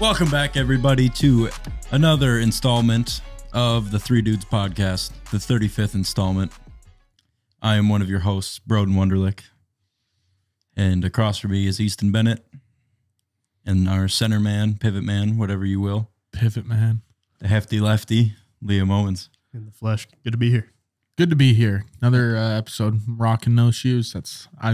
Welcome back, everybody, to another installment of the Three Dudes podcast, the 35th installment. I am one of your hosts, Broden Wunderlich, and across from me is Easton Bennett, and our center man, pivot man, whatever you will. Pivot man. The hefty lefty, Liam Owens. In the flesh. Good to be here. Good to be here. Another episode, rocking no shoes.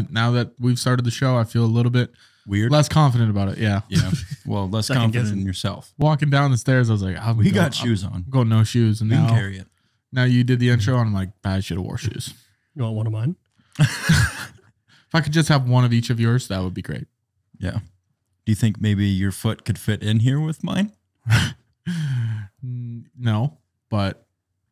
Now that we've started the show, I feel a little bit Weird. less confident about it. Yeah. Yeah. Well, less Second confident guessing. in yourself. Walking down the stairs, I was like, We got shoes on. I'm going no shoes. And We can now, carry it. now you did the intro, and I'm like, I should have wore shoes. You want one of mine? If I could just have one of each of yours, that would be great. Yeah. Do you think maybe your foot could fit in here with mine? No, but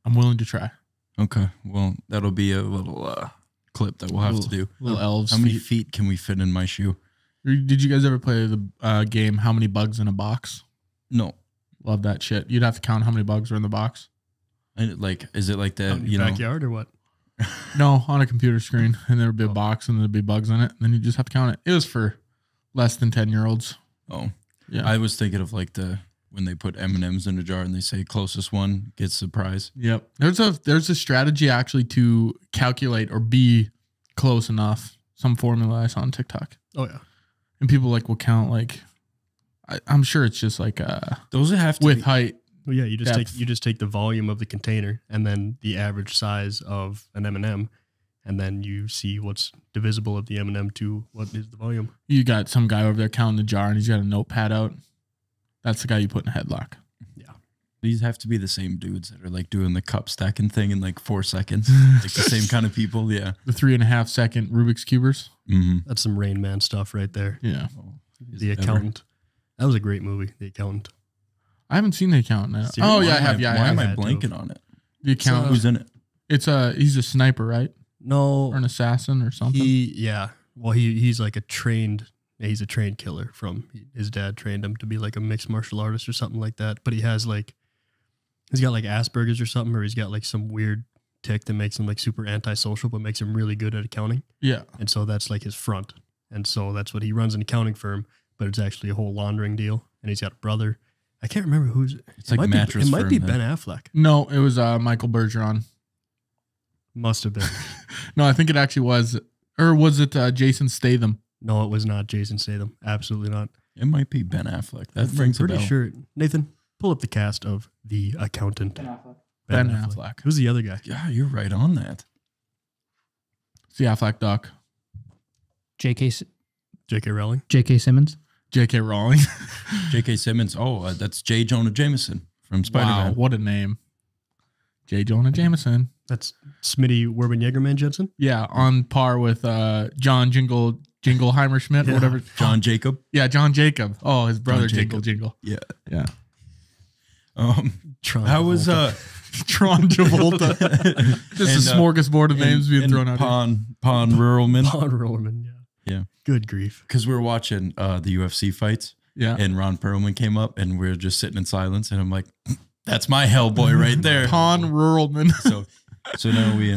I'm willing to try. Okay. Well, that'll be a little clip that we'll have to do. Little elves. How many feet can we fit in my shoe? Did you guys ever play the game, How Many Bugs in a Box? No. Love that shit. You'd have to count how many bugs are in the box. And is it like Out that, in your backyard or what? No, on a computer screen, and there would be a box, and there'd be bugs in it, and then you just have to count it. It was for less than 10-year-olds. Oh, Yeah. I was thinking of like when they put M&Ms in a jar and they say closest one gets the prize. Yep. There's a strategy actually to calculate or be close enough. Some formula I saw on TikTok, Oh, yeah. and people will count like. I'm sure it's just like Those have to with be, height. Well, yeah, you Depth. just take the volume of the container and then the average size of an M&M, and then you see what's divisible of the M&M to what is the volume. You got some guy over there counting the jar, and he's got a notepad out. That's the guy you put in a headlock. Yeah. these have to be the same dudes that are like doing the cup stacking thing in like 4 seconds. Like the same kind of people. Yeah. The 3.5 second Rubik's Cubers. Mm-hmm. That's some Rain Man stuff right there. Yeah. The Accountant. That was a great movie, The Accountant. I haven't seen The Accountant. Now. Seriously? Oh yeah, I have. Yeah, Why I am have. I had to blanking have. on it? The Accountant. Who's in it? It's he's a sniper, right? No. Or an assassin or something. He's like he's a trained killer from his dad trained him to be like a mixed martial artist or something like that. But he's got like Asperger's or something, or he's got like some weird tick that makes him like super antisocial, but makes him really good at accounting. Yeah. And so that's like his front. And so that's what he runs an accounting firm, but it's actually a whole laundering deal. And he's got a brother. I can't remember who's. It's like mattress It might be firm, Ben man. Affleck. No, it was Michael Bergeron. Must have been. No, I think it actually was. Or was it Jason Statham? No, it was not Jason Statham. Absolutely not. It might be Ben Affleck. That I'm rings a pretty bell. sure. Nathan, pull up the cast of The Accountant. Ben Affleck. Who's the other guy? Yeah, you're right on that. It's the Affleck doc. J.K. Rowling. J.K. Simmons. J.K. Rowling. J.K. Simmons. Oh, that's J. Jonah Jameson from Spider-Man. Wow, what a name. J. Jonah Jameson. That's Smitty Werben Yegerman Jensen. Yeah, on par with John Jingleheimer Schmidt or Yeah. whatever. John Jacob. Yeah, John Jacob. Oh, his brother John Jingle Jacob. Jingle. Yeah. Yeah. Tron How was Tron Travolta. Just a smorgasbord of names being thrown out here. Pon Ruralman. Paul Rollerman? Yeah. Yeah. Good grief. Because we were watching the UFC fights, Yeah. and Ron Perlman came up, and we were just sitting in silence, and I'm like, "That's my Hellboy right there." Pon Ruralman. So now we,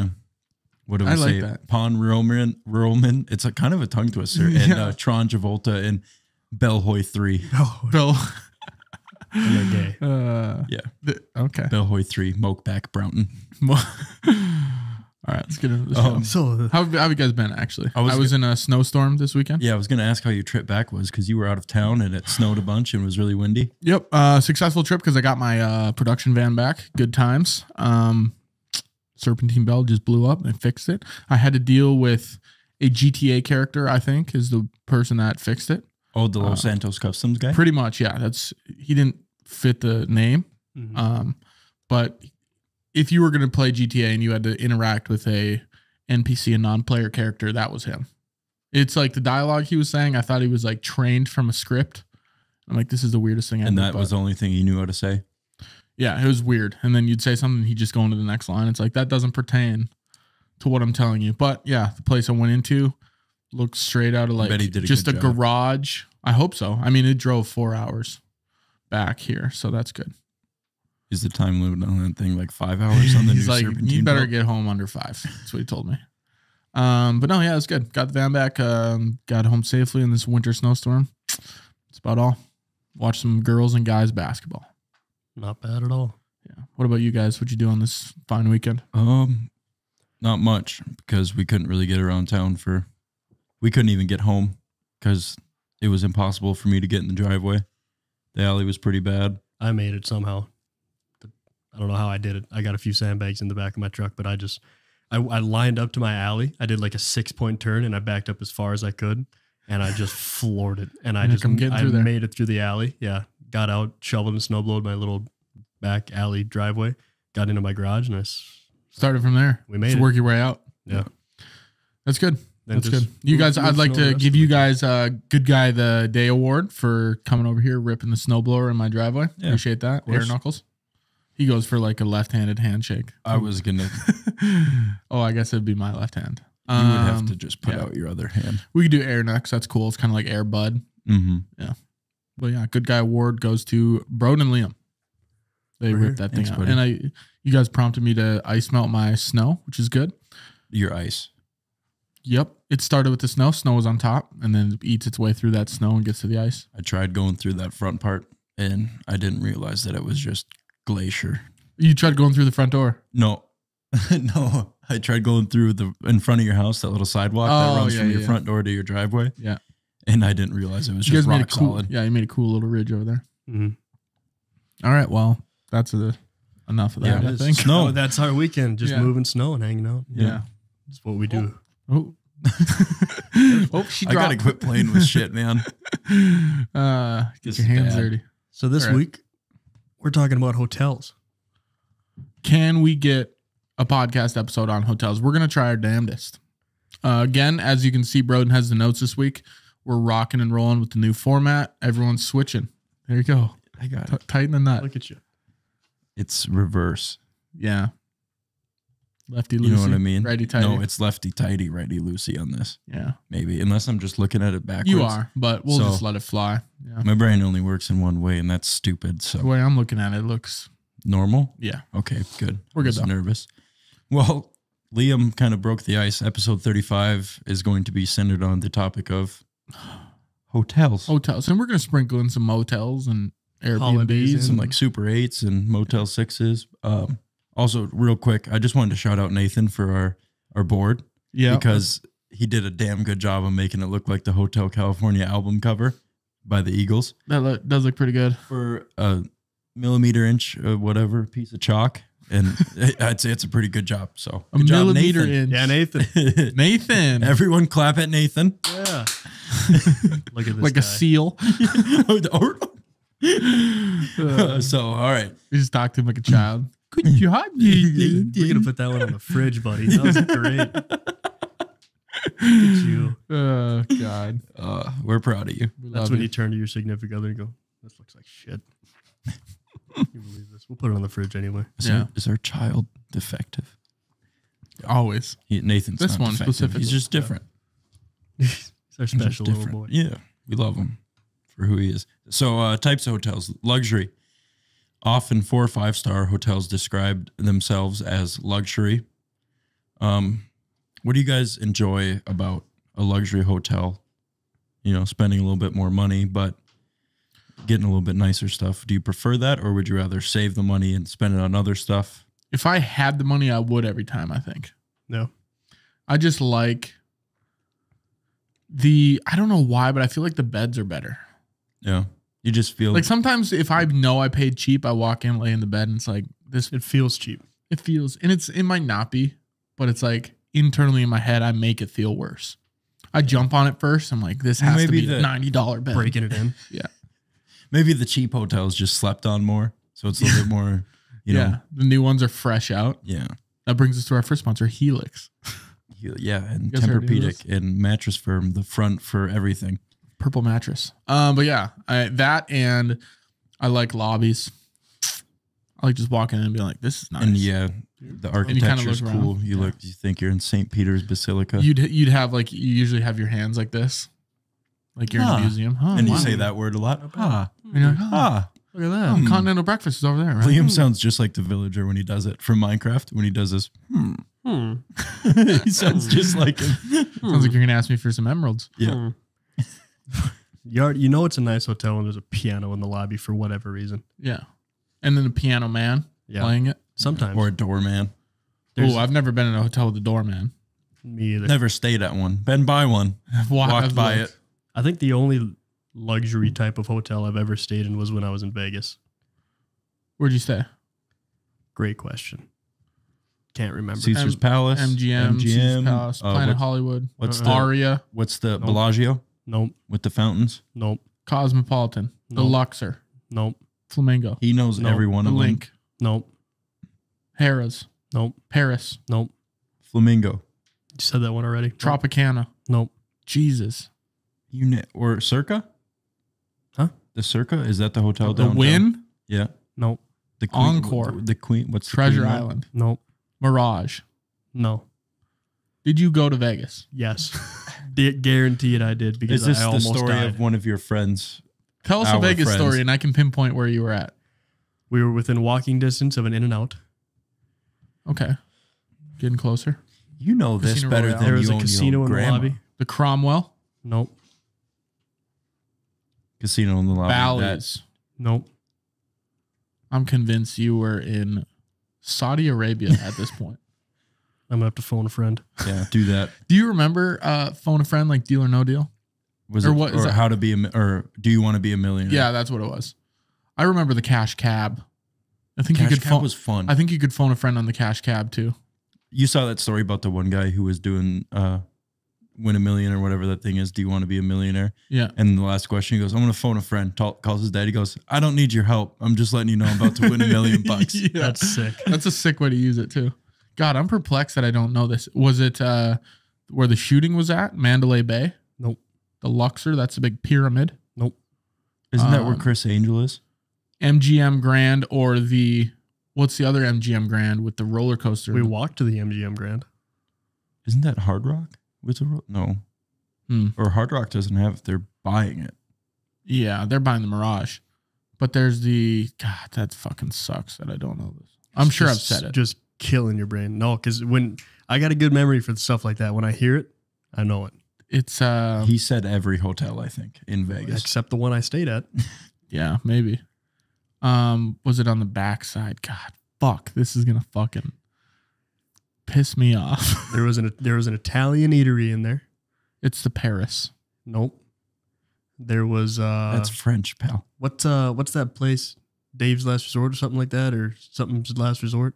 what do we I like say? that. Pon Ruralman. It's a kind of a tongue twister, and Yeah. Tron Travolta and Bellhoy 3. Bill. You're gay. Yeah, Okay. Bellhoy 3, Mokeback Brownton. All right, let's get into the show. So How have you guys been, actually? I was I was in a snowstorm this weekend. Yeah, I was gonna ask how your trip back was because you were out of town and it snowed a bunch and was really windy. Yep. Successful trip because I got my production van back. Good times. Serpentine belt just blew up and fixed it. I had to deal with a GTA character, I think, is the person that fixed it. Oh, the Los Santos Customs guy. Pretty much, yeah. He didn't fit the name. mhm. But if you were going to play GTA and you had to interact with a NPC, a non-player character, that was him. It's like the dialogue he was saying, I thought he was like trained from a script. I'm like, this is the weirdest thing ever. And that but was the only thing he knew how to say. yeah, it was weird. And then you'd say something, he'd just go into the next line. It's like, that doesn't pertain to what I'm telling you. But yeah, the place I went into looked straight out of like Bet he did a just a good job. garage. I hope so. I mean, it drove 4 hours back here, so that's good. Is the time limit on that thing like 5 hours on the He's new like, Serpentine you better belt? get home under 5. That's what he told me. But no, yeah, it was good. Got the van back. Got home safely in this winter snowstorm. That's about all. Watch some girls and guys basketball. Not bad at all. Yeah. What about you guys? What'd you do on this fine weekend? Not much because we couldn't really get around town we couldn't even get home because it was impossible for me to get in the driveway. The alley was pretty bad. I made it somehow. I don't know how I did it. I got a few sandbags in the back of my truck, but I lined up to my alley. I did like a 6-point turn and I backed up as far as I could and I just floored it. And I made it through the alley. Yeah. Got out, shoveled and snowblowed my little back alley driveway, got into my garage and I started from there. We made just it. Work your way out. Yeah. That's good. That's good. You guys, I'd like to give you guys a Good Guy of the Day award for coming over here, ripping the snowblower in my driveway. Yeah, appreciate that. Air Knuckles. He goes for like a left-handed handshake. I was going to. Oh, I guess it'd be my left hand. You would have to just put out your other hand. We could do Air Knucks. That's cool. It's kind of like Air Bud. Mm-hmm. Yeah. But yeah, Good Guy award goes to Broden and Liam. They ripped that thing out. Buddy. And you guys prompted me to ice melt my snow, which is good. Your ice. Yep. It started with the snow. Snow was on top and then it eats its way through that snow and gets to the ice. I tried going through that front part and I didn't realize that it was just glacier. You tried going through the front door? No. No. I tried going through in front of your house, that little sidewalk that runs from your front door to your driveway. Yeah. And I didn't realize it was just rock solid. Yeah, you made a cool little ridge over there. Mm-hmm. All right. Well, that's enough of that, I think. Snow. That's our weekend. Just moving snow and hanging out. Yeah. That's what we do. Oh. She dropped. I gotta quit playing with shit, man. Get your hands dirty. So this week, we're talking about hotels. Can we get a podcast episode on hotels? We're gonna try our damnedest. Again, as you can see, Broden has the notes this week. We're rocking and rolling with the new format. Everyone's switching. There you go. I got it. Tighten the nut. Look at you. It's reverse. Yeah. Lefty loosey. You know what I mean? Righty tighty. No, it's lefty tighty, righty loosey on this. Yeah. Maybe. Unless I'm just looking at it backwards. You are, but we'll just let it fly. Yeah. My brain only works in one way, and that's stupid. So the way I'm looking at it looks normal? Yeah. Okay, good. We're good though. Nervous. Well, Liam kind of broke the ice. Episode 35 is going to be centered on the topic of hotels. Hotels. And we're going to sprinkle in some motels and Airbnbs. Some like Super 8s and Motel 6s. Also, real quick, I just wanted to shout out Nathan for our board. Yeah. Because he did a damn good job of making it look like the Hotel California album cover by the Eagles. That does look pretty good. For a millimeter inch, whatever, piece of chalk. And I'd say it's a pretty good job. So a millimeter inch. Yeah, Nathan. Nathan. Everyone clap at Nathan. Yeah. Look at this like guy. A seal. So, all right. We just talked to him like a child. Good job, Nathan. We're going to put that one on the fridge, buddy. That was great. Look at you. Oh, God. We're proud of you. That's when you turn to your significant other and go, this looks like shit. You believe this? We'll put it on the fridge anyway. Is our child defective? Always. Nathan's this not one defective. specifically. He's just different. He's our special little boy. Yeah, we love him for who he is. So types of hotels. Luxury. Often 4 or 5 star hotels describe themselves as luxury. What do you guys enjoy about a luxury hotel? You know, spending a little bit more money, but getting a little bit nicer stuff. Do you prefer that, or would you rather save the money and spend it on other stuff? If I had the money, I would every time, I think. No. I just like I don't know why, but I feel like the beds are better. Yeah. You just feel like sometimes if I know I paid cheap, I walk in, lay in the bed, and it's like this. It feels cheap. It feels, and it might not be, but it's like internally in my head, I make it feel worse. I jump on it first. I'm like, this has to be a $90 bed. Breaking it in. Yeah. Maybe the cheap hotels just slept on more, so it's a little bit more, you know. The new ones are fresh out. Yeah. That brings us to our first sponsor, Helix. Yeah, and Tempur-Pedic and Mattress Firm, the front for everything. Purple mattress. But yeah, that and I like lobbies. I like just walking in and being like, this is nice. And yeah, the architecture is cool. You think you're in St. Peter's Basilica. You'd have like, you usually have your hands like this. Like you're in a museum. And you say that word a lot. You're like, look at that. Continental breakfast is over there, right? Liam sounds just like the villager when he does it from Minecraft. When he does this, he sounds just like him. Sounds like you're going to ask me for some emeralds. Yeah. You know it's a nice hotel when there's a piano in the lobby for whatever reason. Yeah. And then a piano man playing it. Sometimes. Or a doorman. Oh, I've never been in a hotel with a doorman. Me either. Never stayed at one. Been by one. Walked by it. I think the only luxury type of hotel I've ever stayed in was when I was in Vegas. Where'd you stay? Great question. Can't remember. Caesar's Palace. MGM. Caesar's Palace. Planet Hollywood. What's the Aria? What's the Bellagio? Nope. With the fountains? Nope. Cosmopolitan. The Nope. Luxor. Nope. Flamingo. He knows Nope. every one The of them. Link. Nope. Harrah's. Nope. Paris. Nope. Flamingo. You said that one already. Tropicana. Nope. Jesus. Or Circa? Huh? The Circa? Is that the hotel The downtown? Wynn. Yeah. Nope. The Queen, Encore. The Queen. What's the Treasure Queen one? Island. Nope. Mirage. No. Did you go to Vegas? Yes. Guaranteed I did because Is this I the almost story died. of one of your friends? Tell us a Our Vegas friends. story and I can pinpoint where you were at. We were within walking distance of an In-N-Out. Okay. Getting closer. You know this Casino better Royale. than There was you a own your casino own in the grandma. lobby. The Cromwell. Nope. Casino in the lobby. Bally's. Nope. I'm convinced you were in Saudi Arabia at this point. I'm gonna have to phone a friend. Yeah, do that. Do you remember Phone a Friend, like Deal or No Deal? Was Or it what is or that? how to be or do you want to be a millionaire? Yeah, that's what it was. I remember the Cash Cab. I think Cash you could Cab phone. was fun. I think you could phone a friend on the Cash Cab too. You saw that story about the one guy who was doing Win a Million or whatever that thing is. Do you want to be a millionaire? Yeah. And the last question, he goes, I'm going to phone a friend. Calls his dad. He goes, I don't need your help. I'm just letting you know I'm about to win $1 million. Yeah. That's sick. That's a sick way to use it too. God, I'm perplexed that I don't know this. Was it where the shooting was at? Mandalay Bay? Nope. The Luxor, that's a big pyramid. Nope. Isn't that where Um, Chris Angel is? MGM Grand or what's the other MGM Grand with the roller coaster? We walked to the MGM Grand. Isn't that Hard Rock? No. Or Hard Rock doesn't have it. They're buying it. Yeah, they're buying the Mirage. But there's God, that fucking sucks that I don't know this. I'm sure I've said it. Just killing your brain. No, because when I got a good memory for stuff like that, when I hear it, I know it. It's He said every hotel, I think, in Vegas. Except the one I stayed at. yeah, maybe. Was it on the backside? God, fuck. This is gonna fucking piss me off. There was an Italian eatery in there. It's the Paris. Nope. There was That's French, pal. what's that place? Dave's Last Resort or something like that, or something's Last Resort,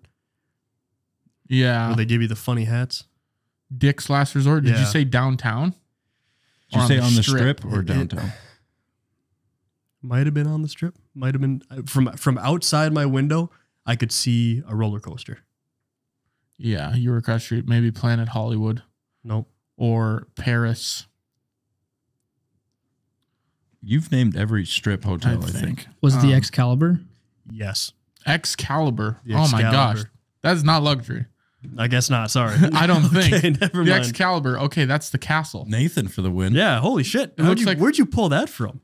Yeah. where they give you the funny hats. Dick's Last Resort. Did you Yeah. say downtown? Did you Or say on the strip or It- downtown? Might have been on the strip. Might have been from outside my window. I could see a roller coaster. Yeah, you were across the street. Maybe Planet Hollywood Nope. or Paris. You've named every strip hotel, I think. Was it the Excalibur? Yes. Excalibur. The Oh my gosh. Excalibur. That's not luxury. I guess not. Sorry. I don't think. Okay, never The mind. Excalibur. Okay, that's the castle. Nathan for the win. Yeah. Holy shit. It looks like- Where'd you pull that from?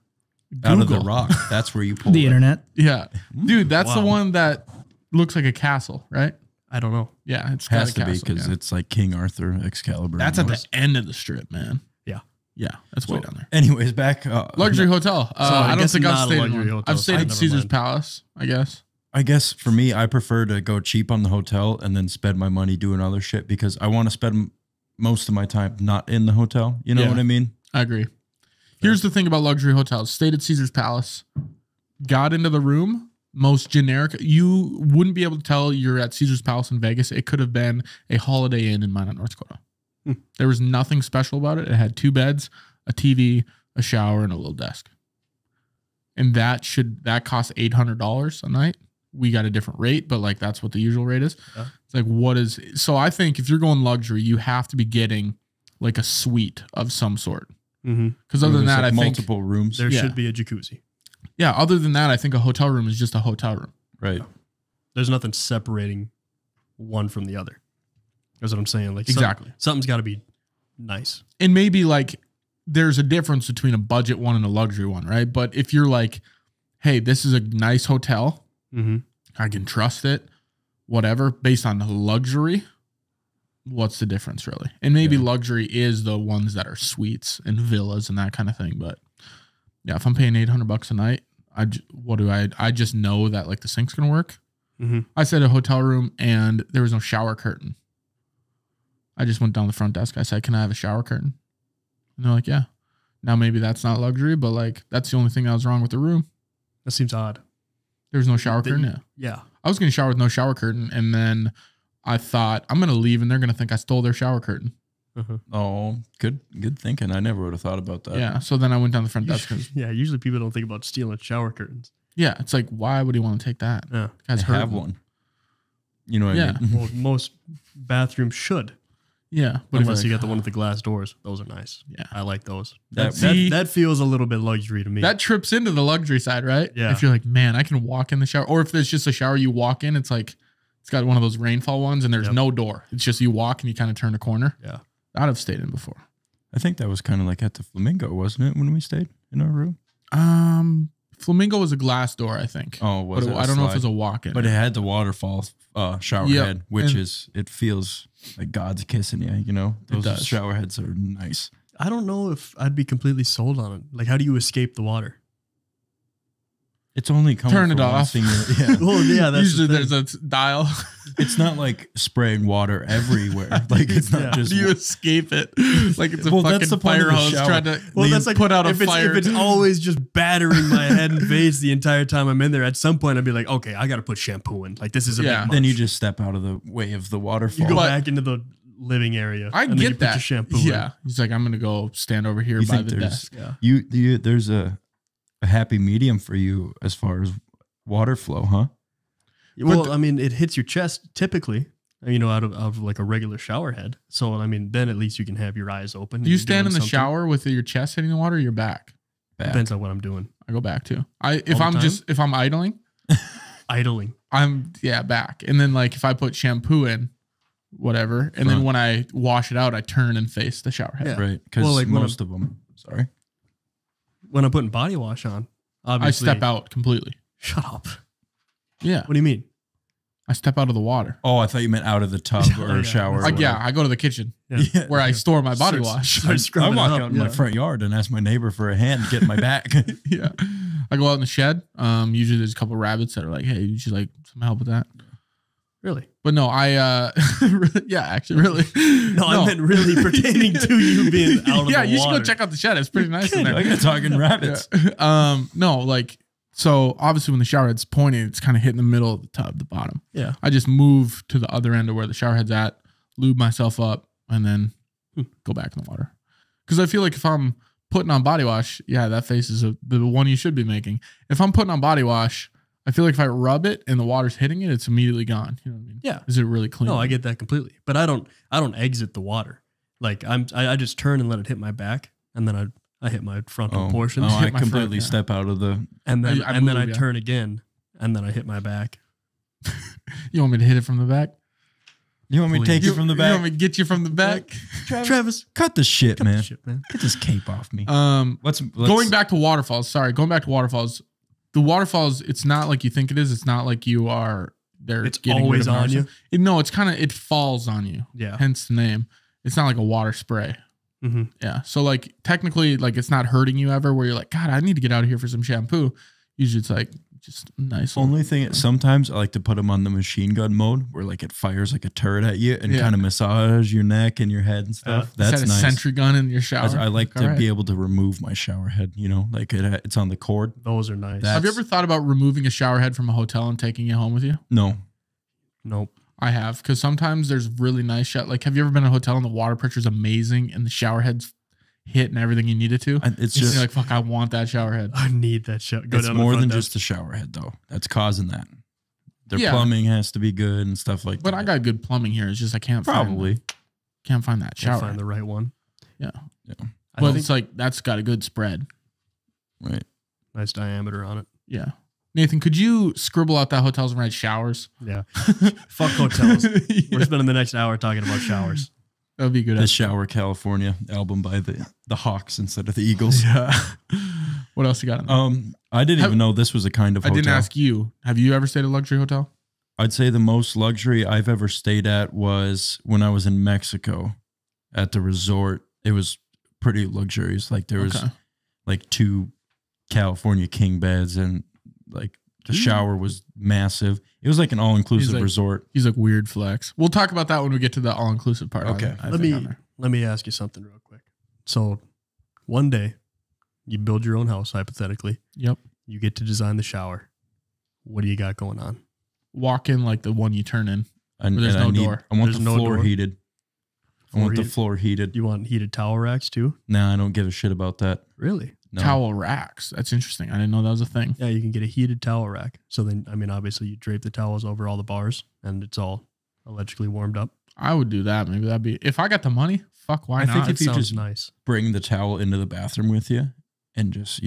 Out of the Google. rock. That's where you pull The it. internet. Yeah. Dude, that's the Wow. one that looks like a castle, right? I don't know. Yeah, it's got Has a to be castle. because yeah. it's like King Arthur, Excalibur. That's at the end of the strip, man. Yeah. Yeah, that's way down there. Anyways, back. Luxury hotel. I I don't guess think I've not a stayed in luxury one. hotel, I've so stayed at never Caesar's mind. Palace, I guess. I guess for me, I prefer to go cheap on the hotel and then spend my money doing other shit because I want to spend most of my time not in the hotel. You know Yeah. what I mean? I agree. Here's the thing about luxury hotels. Stayed at Caesar's Palace. Got into the room. Most generic. You wouldn't be able to tell you're at Caesar's Palace in Vegas. It could have been a Holiday Inn in Minot, North Dakota. There was nothing special about it. It had 2 beds, a TV, a shower, and a little desk. And that cost $800 a night. We got a different rate, but like that's what the usual rate is. Yeah. It's like so I think if you're going luxury, you have to be getting like a suite of some sort. Mm-hmm. Because other than It's that, like I think multiple rooms. There Yeah. should be a jacuzzi. yeah. Other than that, I think a hotel room is just a hotel room. Right. There's nothing separating one from the other. That's what I'm saying. Like Exactly. something's got to be nice. And maybe like there's a difference between a budget one and a luxury one, right? But if you're like, hey, this is a nice hotel, Mm-hmm. I can trust it, whatever, based on luxury, what's the difference really? And maybe Yeah. luxury is the ones that are suites and villas and that kind of thing. But Yeah, if I'm paying $800 a night, I just know that like the sink's gonna work. Mm-hmm. I stayed at a hotel room and there was no shower curtain. I just went down the front desk. I said, "Can I have a shower curtain?" And they're like, "Yeah." Now maybe that's not luxury, but like that's the only thing that was wrong with the room. That seems odd. There was no shower curtain. Yeah. Yeah. I was gonna shower with no shower curtain, and then I thought I'm gonna leave, and they're gonna think I stole their shower curtain. Oh, good thinking. I never would have thought about that. Yeah. So then I went down the front desk. Yeah. Usually people don't think about stealing shower curtains. Yeah, it's like, why would he want to take that? Yeah. Guys I have one. You know what I mean? Well, most bathrooms should. Yeah, But unless you got the one with the glass doors. Those are nice. Yeah. I like those. That- That feels a little bit luxury to me. that trips into the luxury side, right? Yeah. If you're like, man, I can walk in the shower, or if there's just a shower you walk in, it's like it's got one of those rainfall ones, and there's no door. It's just you walk and you kind of turn a corner. Yeah. I'd have stayed in before. I think that was kind of like at the Flamingo, wasn't it, when we stayed in our room? Flamingo was a glass door, I think. Oh, was but it? I don't know if it was a walk-in. But it had the waterfall shower Yep. head, which And- it feels like God's kissing you, you know? Those does. shower heads are nice. I don't know if I'd be completely sold on it. Like, how do you escape the water? It's only coming Turn it from one off. single- yeah. Well, yeah, that's Usually the there's a dial. It's not like spraying water everywhere. Like it's not Yeah. just you escape it like it's a Well, fucking that's the point of fire the hose shower. trying to Well, that's like put out a if it's, fire. If it's always just battering my head and face the entire time I'm in there, at some point I'd be like, okay, I got to put shampoo in. Like, this is a Yeah. bit much. then you just step out of the way of the waterfall. You go But- back into the living area. I and then you get put that. your shampoo Yeah, he's like, I'm gonna go stand over here You by think the there's- desk. in. Yeah. you there's a happy medium for you as far as water flow, huh? Well, I mean, it hits your chest typically, you know, out of like a regular shower head. So, I mean, then at least you can have your eyes open. Do you and stand in doing the something. shower with your chest hitting the water or your back? Back. Depends on what I'm doing. I go back too. If the I'm time? if I'm idling, Idling. I'm back. And then like if I put shampoo in, whatever, and then Front. when I wash it out, I turn and face the shower head. Yeah. Right. Because Well, like when most of them. Sorry. When I'm putting body wash on, I obviously. step out completely. Shut up. Yeah, What do you mean? I step out of the water. Oh, I thought you meant out of the tub or yeah. shower. or I whatever. go to the kitchen Yeah. where I store my body Starts- wash. starts I scrubbing walk it up, out in my yeah. front yard and ask my neighbor for a hand to get my back. Yeah, I go out in the shed. Usually there's a couple rabbits that are like, "Hey, you should like some help with that." Really? But no, yeah, actually, really. No, I meant really pertaining to you being out of yeah, the you should water. go check out the shed. It's pretty nice in there. I got talking rabbits. Yeah. No, like, so obviously when the shower head's pointing, it's kind of hitting the middle of the tub, the bottom. Yeah. I just move to the other end of where the shower head's at, lube myself up, and then go back in the water. Because I feel like if I'm putting on body wash, yeah, that face is the one you should be making. If I'm putting on body wash, I feel like if I rub it and the water's hitting it, it's immediately gone. You know what I mean? Yeah. Is it really clean? No, I get that completely. But I don't exit the water. Like I just turn and let it hit my back, and then I hit my frontal portion. Oh, I Hit my completely front, yeah. step out of the. and then I and then move, I yeah. turn again, and then I hit my back. You want me to hit it from the back? You want me to take you from the You want back? me to get you from the back? Travis, Cut the shit, man. shit, man. Get this cape off me. Let's going back to waterfalls. Sorry, going back to waterfalls. The waterfalls, it's not like you think it is. It's not like you are there. It's getting always rid of on you? arsenic. No, it's kind of it falls on you. Yeah. Hence the name. It's not like a water spray. Mm-hmm. Yeah. So like technically, like it's not hurting you ever. Where you're like, God, I need to get out of here for some shampoo. Usually, it's like just nice. Only thing, sometimes I like to put them on the machine gun mode where like it fires like a turret at you and Yeah. kind of massage your neck and your head and stuff. That's That's a nice. sentry gun in your shower. I like to All right. be able to remove my shower head, you know, like it's on the cord. Those are nice. That- Have you ever thought about removing a shower head from a hotel and taking it home with you? No. Nope. I have, because sometimes there's really nice shot. Like, have you ever been in a hotel and the water pressure's amazing and the shower head's hit and everything you need it to? It's You're just, like, fuck, I want that shower head. I need that shit. Go it's down to the more front than desk. just the shower head though. That's causing that. Their Yeah. plumbing has to be good and stuff like But that. I got good plumbing here. It's just I can't Probably. can't find that Can't shower find head. the right one. Yeah. Yeah. I But don't it's like that's got a good spread. Right. nice diameter on it. Yeah. Nathan, could you scribble out that hotels and red showers? Yeah. Fuck hotels. Yeah. We're spending the next hour talking about showers. That would be good. The Shower California album by the Hawks instead of the Eagles. Yeah. What else you got in there? I didn't even know this was a kind of I hotel. didn't ask you. Have you ever stayed at a luxury hotel? I'd say the most luxury I've ever stayed at was when I was in Mexico at the resort. It was pretty luxurious. Like there was Okay. like two California king beds, and like the shower was massive. It was like an all-inclusive resort. He's like weird flex. We'll talk about that when we get to the all-inclusive part. Okay. Let me ask you something real quick. So one day you build your own house, hypothetically. Yep. You get to design the shower. What do you got going on? Walk in like the one you turn in. And there's no door. I want There's the no floor door? heated. I want the floor heated. You want heated towel racks too? Nah, I don't give a shit about that. Really? No. Towel racks. That's interesting. I didn't know that was a thing. Yeah, you can get a heated towel rack. So then, I mean, obviously you drape the towels over all the bars and it's all electrically warmed up. I would do that. Maybe that'd be, if I got the money, fuck, why I not? think if you Sounds just nice. bring the towel into the bathroom with you and just,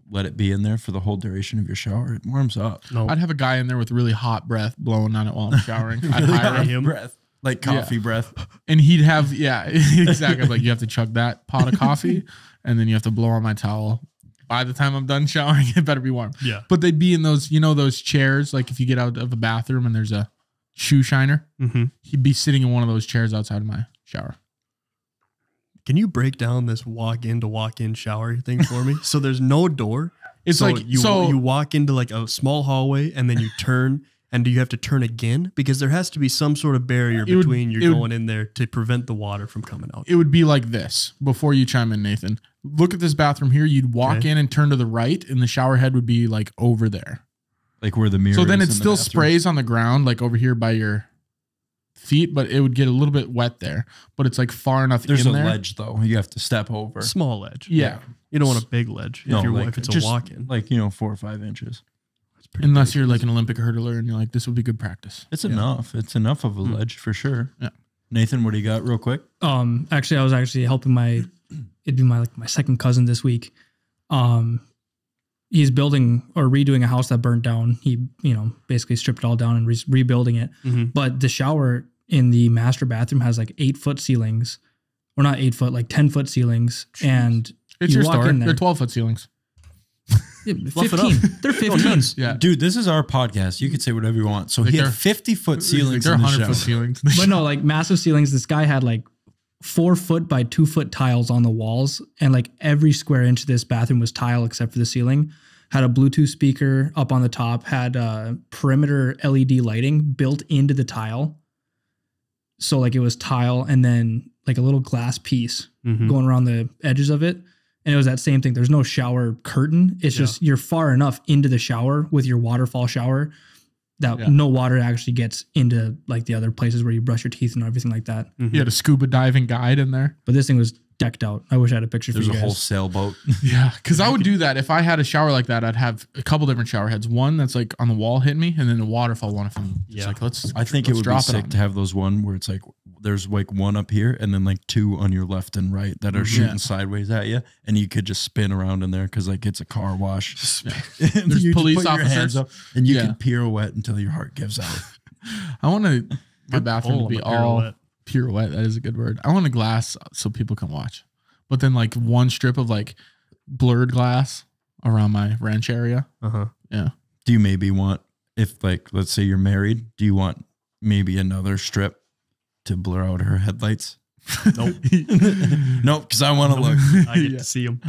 let it be in there for the whole duration of your shower, it warms up. No, I'd have a guy in there with really hot breath blowing on it while I'm showering. I'd hire him. Breath. Like coffee breath. And he'd have, exactly. Like you have to chug that pot of coffee and then you have to blow on my towel. By the time I'm done showering, it better be warm. Yeah. But they'd be in those, those chairs. Like if you get out of a bathroom and there's a shoe shiner, he'd be sitting in one of those chairs outside of my shower. Can you break down this walk in shower thing for me? So there's no door. It's so like, you walk into like a small hallway and then you turn. And do you have to turn again? Because there has to be some sort of barrier between you going in there to prevent the water from coming out. It would be like this before you chime in, Nathan. Look at this bathroom here. You'd walk in and turn to the right, and the shower head would be like over there. Like where the mirror So then is it in the still bathroom. sprays on the ground, like over here by your feet, but it would get a little bit wet there. But it's like far enough There's in a there. ledge, though. You have to step over. Small ledge. Yeah. You don't want a big ledge if it's a just walk-in. Like, 4 or 5 inches. Unless you're like an Olympic hurdler and you're like, this would be good practice. It's enough. It's enough of a ledge for sure. Yeah. Nathan, what do you got real quick? Actually, I was actually helping it'd be my second cousin this week. He's building or redoing a house that burnt down. He, basically stripped it all down and rebuilding it. But the shower in the master bathroom has like 8-foot ceilings, or not 8 foot, like 10-foot ceilings. Jeez. And it's you your walk store. in there. They're 12-foot ceilings. Yeah, 15. They're 15. Yeah. Dude, this is our podcast. You could say whatever you want. So Like he had they're- 50-foot ceilings They're in the 100-foot shower. ceilings. But no, like massive ceilings. This guy had like 4 foot by 2 foot tiles on the walls, and like every square inch of this bathroom was tile except for the ceiling. Had a Bluetooth speaker up on the top. Had perimeter LED lighting built into the tile. So like it was tile and then like a little glass piece going around the edges of it. And it was that same thing. There's no shower curtain. It's just you're far enough into the shower with your waterfall shower that no water actually gets into like the other places where you brush your teeth and everything like that. You had a scuba diving guide in there. But this thing was decked out. I wish I had a picture There's for you a whole guys. sailboat. Yeah, because I would do that. If I had a shower like that, I'd have a couple different shower heads. One that's like on the wall hitting me, and then a waterfall one. If I'm just like, I think it would be sick to have those one where it's like there's like one up here and then like 2 on your left and right that are shooting sideways at you, and you could just spin around in there because like it's a car wash. And There's you just police put your officers. hands up and you can pirouette until your heart gives out. I want my Good bathroom to pull be on the all pirouette. That is a good word. I want a glass so people can watch, but then like one strip of like blurred glass around my ranch area. Yeah. Do you maybe want, if like let's say you're married, do you want maybe another strip to blur out her headlights? Nope. Nope, because I want to look. I get to see them.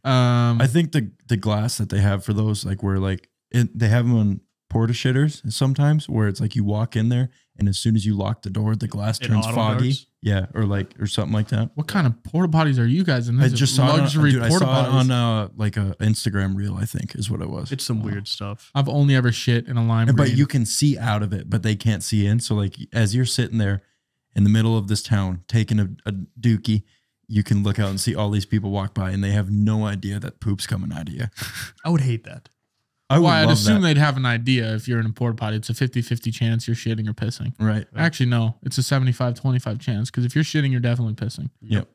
I think the glass that they have for those, like where like they have them on porta shitters sometimes, where it's like you walk in there and as soon as you lock the door, the glass It turns auto foggy. darts? Yeah, or something like that. What kind of porta potties are you guys in? I These just are saw it luxury on, dude, I porta saw it potties. on like a Instagram reel, I think is what it was. It's some weird stuff. I've only ever shit in a lime But green. you can see out of it, but they can't see in. So like as you're sitting there in the middle of this town taking a dookie, you can look out and see all these people walk by and they have no idea that poop's coming out of you. I would hate that. I would Well, I'd love assume that. they'd have an idea if you're in a porta potty. It's a 50-50 chance you're shitting or pissing. Right. Actually, no. It's a 75-25 chance because if you're shitting, you're definitely pissing. Yep.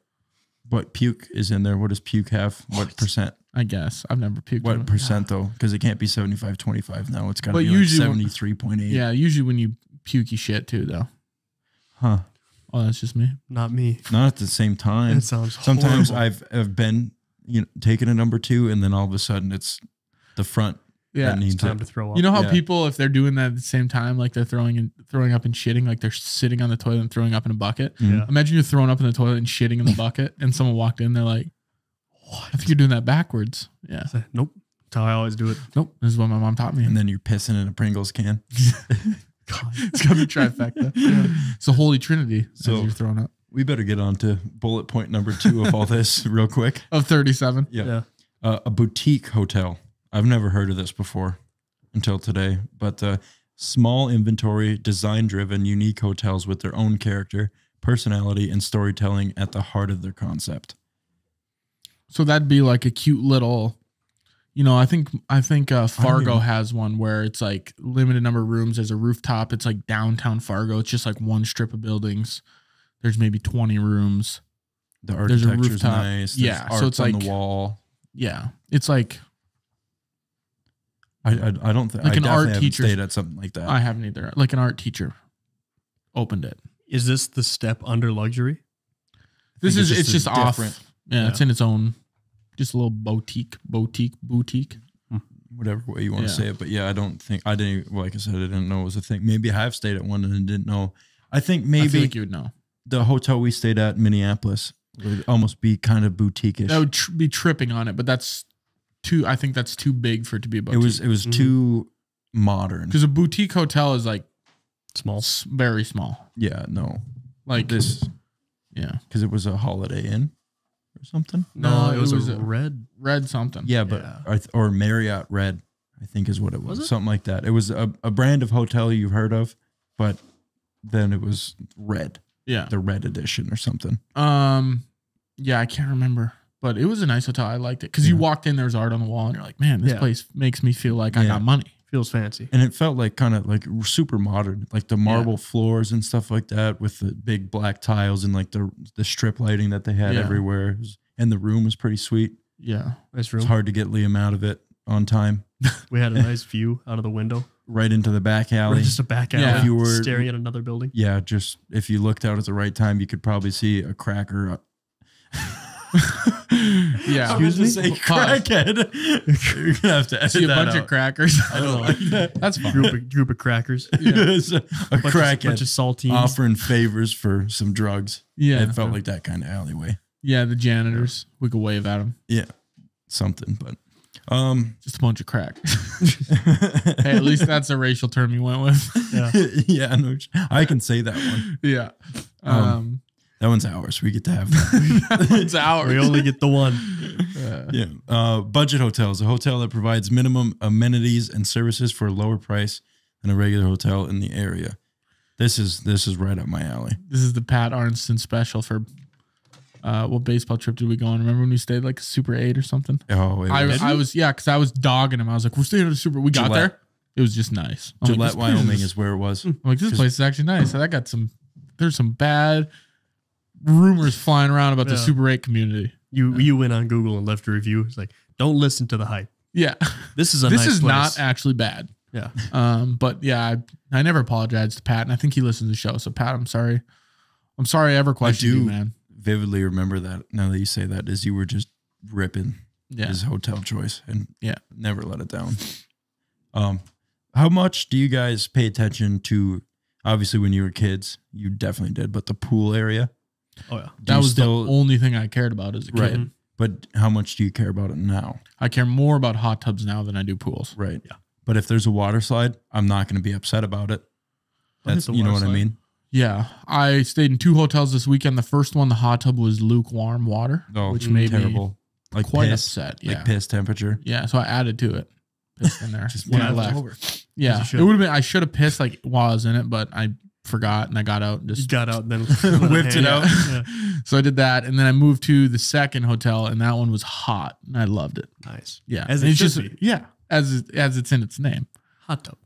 What puke is in there? What does puke have? What percent? I guess. I've never puked. What percent though? Because it can't be 75-25 now. It's got to But be like usually when- 73.8. Yeah, usually when you puke, you shit too, though. Huh. Oh, that's just me. Not me. Not at the same time. It sounds Sometimes horrible. I've been taking a number 2 and then all of a sudden it's the front Yeah. that needs It's time it. to throw up. You know how Yeah. people, if they're doing that at the same time, like they're throwing up and shitting, like they're sitting on the toilet and throwing up in a bucket. Mhm. Yeah. Imagine you're throwing up in the toilet and shitting in the bucket, and someone walked in, they're like, "What? think you're doing that backwards. Yeah. Nope. That's how I always do it. Nope. This is what my mom taught me. And then you're pissing in a Pringles can. God. It's gonna be trifecta. It's a holy trinity. So- So you're throwing up We better get on to bullet point number 2 of all this real quick. of 37. Yeah. A boutique hotel. I've never heard of this before until today, but small inventory, design-driven, unique hotels with their own character, personality, and storytelling at the heart of their concept. So that'd be like a cute little, I think Fargo has one where it's like limited number of rooms. There's a rooftop. It's like downtown Fargo. It's just like one strip of buildings. There's maybe 20 rooms. The There's a architecture's rooftop. nice. Yeah, There's so it's on like- the wall. Yeah. It's like, I don't think Like I an definitely art haven't teacher's- stayed at something like that. I haven't either. Like an art teacher opened it. Is this the step under luxury? This think is, it's just off. different. Yeah, Yeah. it's in its own, just a little boutique. Whatever way you want Yeah. to say it, but yeah, I don't think I didn't. Like I said, I didn't know it was a thing. Maybe I have stayed at one and didn't know. I think I maybe feel like you would know. the hotel we stayed at in Minneapolis would almost be kind of boutique-ish. That would be tripping on it, but that's too. I think that's too big for it to be a It boutique. was too modern. Because a boutique hotel is like Small. very small. Yeah, no, Like this yeah, because it was a Holiday Inn or something. No, it was, it was a red. red something. Yeah, but Yeah. or Marriott Red, I think is what it was. Was it? Something like that. It was a brand of hotel you've heard of, but then it was red, yeah. the red edition or something. Yeah, I can't remember, but it was a nice hotel. I liked it because you Yeah. walked in, there was art on the wall, and you're like, man, this Yeah. place makes me feel like I Yeah. got money. Feels fancy. And it felt like kind of like super modern, like the marble floors and stuff like that with the big black tiles and like the strip lighting that they had Yeah. everywhere. And the room was pretty sweet. Yeah, Nice room. It's hard to get Liam out of it on time. We had a nice view out of the window. Right into the back alley. We're just a back alley Yeah. If you were- staring at another building. Yeah, just if you looked out at the right time, you could probably see a cracker. yeah. I was Excuse to me? say crackhead. You're gonna have to edit See a that bunch out. of crackers. I don't like that. That's fine. Group of crackers. It's a Bunch of crackhead saltines. offering favors for some drugs. Yeah, It felt like that kind of alleyway. yeah. The janitors, we could wave at them. Yeah, something. But Just a bunch of crack. Hey, at least that's a racial term you went with. Yeah. yeah, no, I can say that one. Yeah. That one's ours. We get to have that. It's ours. We only get the one. Yeah. Budget hotels, a hotel that provides minimum amenities and services for a lower price than a regular hotel in the area. This is right up my alley. This is the Pat Arnston special for what baseball trip did we go on? Remember when we stayed like a Super 8 or something? Oh, I was because I was dogging him. I was like, we're staying at a Super. We got Gillette. there. It was just nice. I'm like, Gillette, this place Wyoming is where it was. I'm like, this place is actually nice. I got there's some bad rumors flying around about the Yeah. Super 8 community. You went on Google and left a review. It's like, don't listen to the hype. Yeah. This is a This nice is place. not actually bad. Yeah. But yeah, I never apologized to Pat, and I think he listens to the show. So Pat, I'm sorry. I'm sorry I ever questioned you, man. Vividly remember that. Now that you say that, is you were just ripping Yeah. his hotel choice and Yeah. never let it down. How much do you guys pay attention to? Obviously, when you were kids, you definitely did, but the pool area. Oh yeah. Do That you was still the only thing I cared about as a right? kid. But how much do you care about it now? I care more about hot tubs now than I do pools. Right. Yeah. But if there's a water slide, I'm not going to be upset about it. I'll hit That's the you know water what I slide. mean. Yeah, I stayed in 2 hotels this weekend. The first one, the hot tub was lukewarm water, Oh, which made me terrible. Like quite piss, upset. Yeah, like piss temperature. yeah. So I added to it, pissed in there Just when when I it was left. over. Yeah, you should. it would have been. I should have pissed like while I was in it, but I forgot and I got out and You just got out and then Whipped it out. Yeah. So I did that, and then I moved to the second hotel, and that one was hot, and I loved it. Nice. Yeah, As And it it's should just be. yeah, as it's in its name. Hot tub.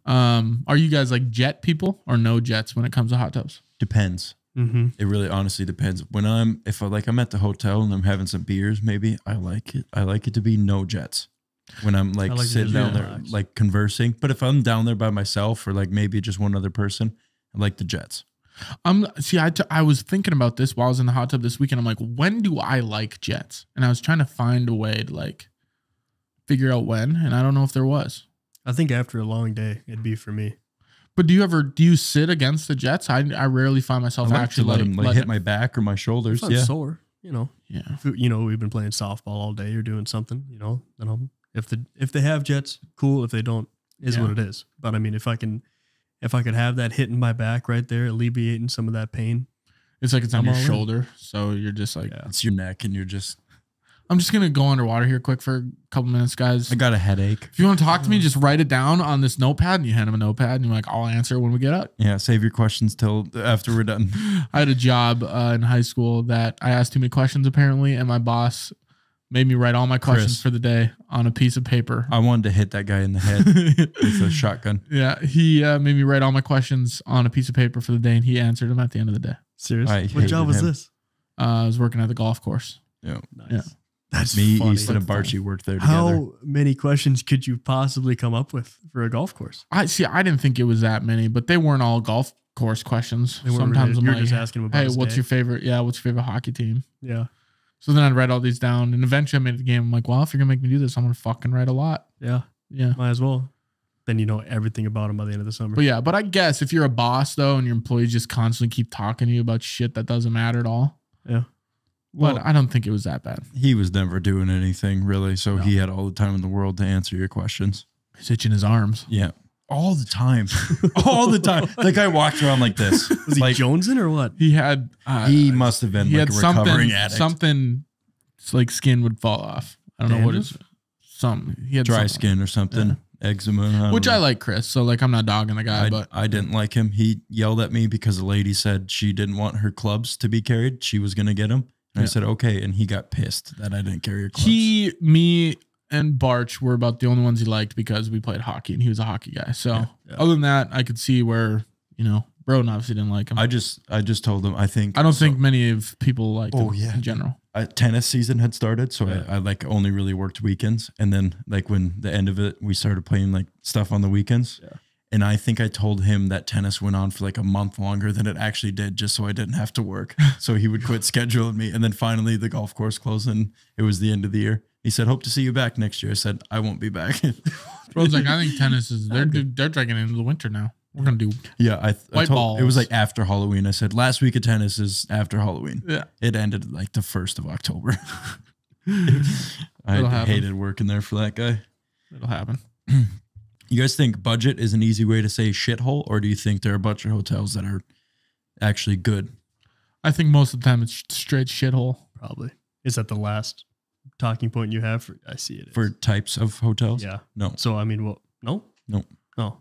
Are you guys like jet people or no jets when it comes to hot tubs? Depends. Mm-hmm. It really honestly depends. When I'm at the hotel and I'm having some beers, maybe I like it. I like it to be no jets. When I'm like, I like to sitting just down there relax. like conversing. But if I'm down there by myself or like maybe just one other person, I like the jets. I was thinking about this while I was in the hot tub this weekend. I'm like, when do I like jets? And I was trying to find a way to like figure out when, and I don't know if there was. I think after a long day, it'd be for me. But do you sit against the jets? I rarely find myself I like actually to let them like letting hit my back or my shoulders. If I'm Yeah. sore. you know, Yeah. we've been playing softball all day or doing something, then if they have jets, cool. If they don't, is what it is. But I mean, if I could have that hitting my back right there, alleviating some of that pain. It's like it's on I'm your all in. shoulder. So you're just like, It's your neck and you're just, I'm just going to go underwater here quick for a couple minutes, guys. I got a headache. If you want to talk to me, just write it down on this notepad, and you hand him a notepad, and you're like, I'll answer when we get up. Yeah, save your questions till after we're done. I had a job in high school that I asked too many questions, apparently, and my boss made me write all my questions Chris. for the day on a piece of paper. I wanted to hit that guy in the head with a shotgun. Yeah, he made me write all my questions on a piece of paper for the day, and he answered them at the end of the day. Seriously, I what job hated was him. this? I was working at the golf course. Yeah. Nice. Yeah. That's Me, funny. Easton, and Barchi worked there together. How many questions could you possibly come up with for a golf course? I didn't think it was that many, but they weren't all golf course questions. They weren't Sometimes related. I'm You're like, just asking him about hey, his what's day. your favorite? Yeah, what's your favorite hockey team? Yeah. So then I'd write all these down, and eventually I made the game. I'm like, well, if you're gonna make me do this, I'm gonna fucking write a lot. Yeah. Yeah. Might as well. Then you know everything about him by the end of the summer. But I guess if you're a boss though, and your employees just constantly keep talking to you about shit that doesn't matter at all. Yeah. But Well, I don't think it was that bad. he was never doing anything really, so he had all the time in the world to answer your questions. He's itching his arms. Yeah. All the time. All the time. The guy walked around like this. Was he like, jonesing or what? He had he must have been he like had a recovering addict. something it's like skin would fall off. I don't know what Dandruff? it's something. He had Dry something. skin or something. Eczema. Which don't I know. like Chris. So like I'm not dogging the guy, but I didn't like him. He yelled at me because the lady said she didn't want her clubs to be carried. She was going to get them. And I said, okay. And he got pissed that I didn't carry her clubs. me and Barch were about the only ones he liked because we played hockey and he was a hockey guy. So other than that, I could see where, Broden obviously didn't like him. I just told him, I don't think many of people liked him in general. Tennis season had started. So I like only really worked weekends. And then like when the end of it, we started playing like stuff on the weekends. Yeah. And I think I told him that tennis went on for like a month longer than it actually did, just so I didn't have to work. So he would quit scheduling me. And then finally the golf course closed and it was the end of the year. He said, hope to see you back next year. I said, I won't be back. Bro's like, I think tennis is, they're dragging into the winter now. We're going to do. Yeah. I White told, it was balls. like after Halloween. I said, last week of tennis is after Halloween. Yeah. It ended like the 1st of October. It'll I happen. hated working there for that guy. It'll happen. You guys think budget is an easy way to say shithole, or do you think there are a bunch of hotels that are actually good? I think most of the time it's straight shithole. Probably. Is that the last talking point you have? I see it. For types of hotels? Yeah. No. So, I mean, no? No. No.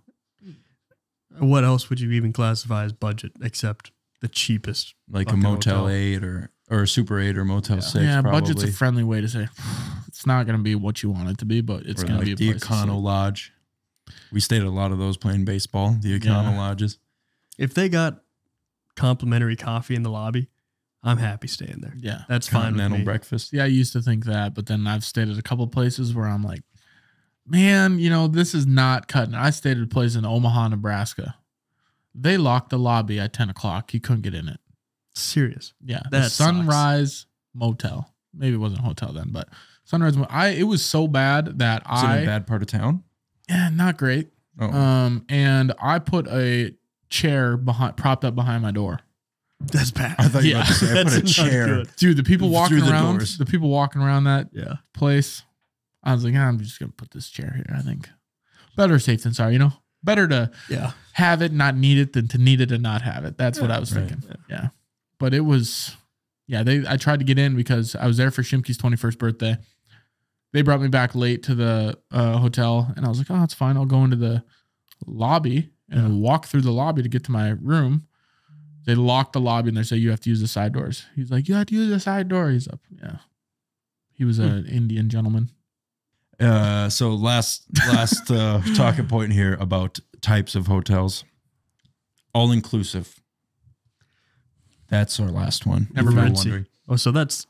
What else would you even classify as budget except the cheapest? Like a fucking Motel hotel? 8 or a Super 8 or Motel 6 Yeah, probably. budget's a friendly way to say it's not going to be what you want it to be, but it's Or going to like be a the place to Econo sleep. Lodge. We stayed at a lot of those playing baseball, the Econo Lodges. If they got complimentary coffee in the lobby, I'm happy staying there. Yeah. That's fine with Continental me. breakfast. Yeah, I used to think that, but then I've stayed at a couple places where I'm like, man, this is not cutting it. I stayed at a place in Omaha, Nebraska. They locked the lobby at 10 o'clock. You couldn't get in it. Serious. Yeah. That The Sunrise Motel. Maybe it wasn't a hotel then, but Sunrise. It was so bad that Is it in a bad part of town? yeah, not great. Oh. And I put a chair propped up behind my door. That's bad. I thought you were about to say I put a That's not chair. good. Dude, the people walking Through the around, doors. the people walking around that Yeah. place, I was like, I'm just gonna put this chair here. I think better safe than sorry. Better to Yeah. have it, not need it, than to need it and not have it. That's what I was right. thinking. Yeah, but it was, I tried to get in because I was there for Shimke's 21st birthday. They brought me back late to the hotel, and I was like, oh, that's fine. I'll go into the lobby and walk through the lobby to get to my room. They lock the lobby and they say, you have to use the side doors. He's like, you have to use the side door. He's up. Yeah. He was an Indian gentleman. So last talking point here about types of hotels. All inclusive. That's our last one. Never if you're mind. wondering. Oh, so that's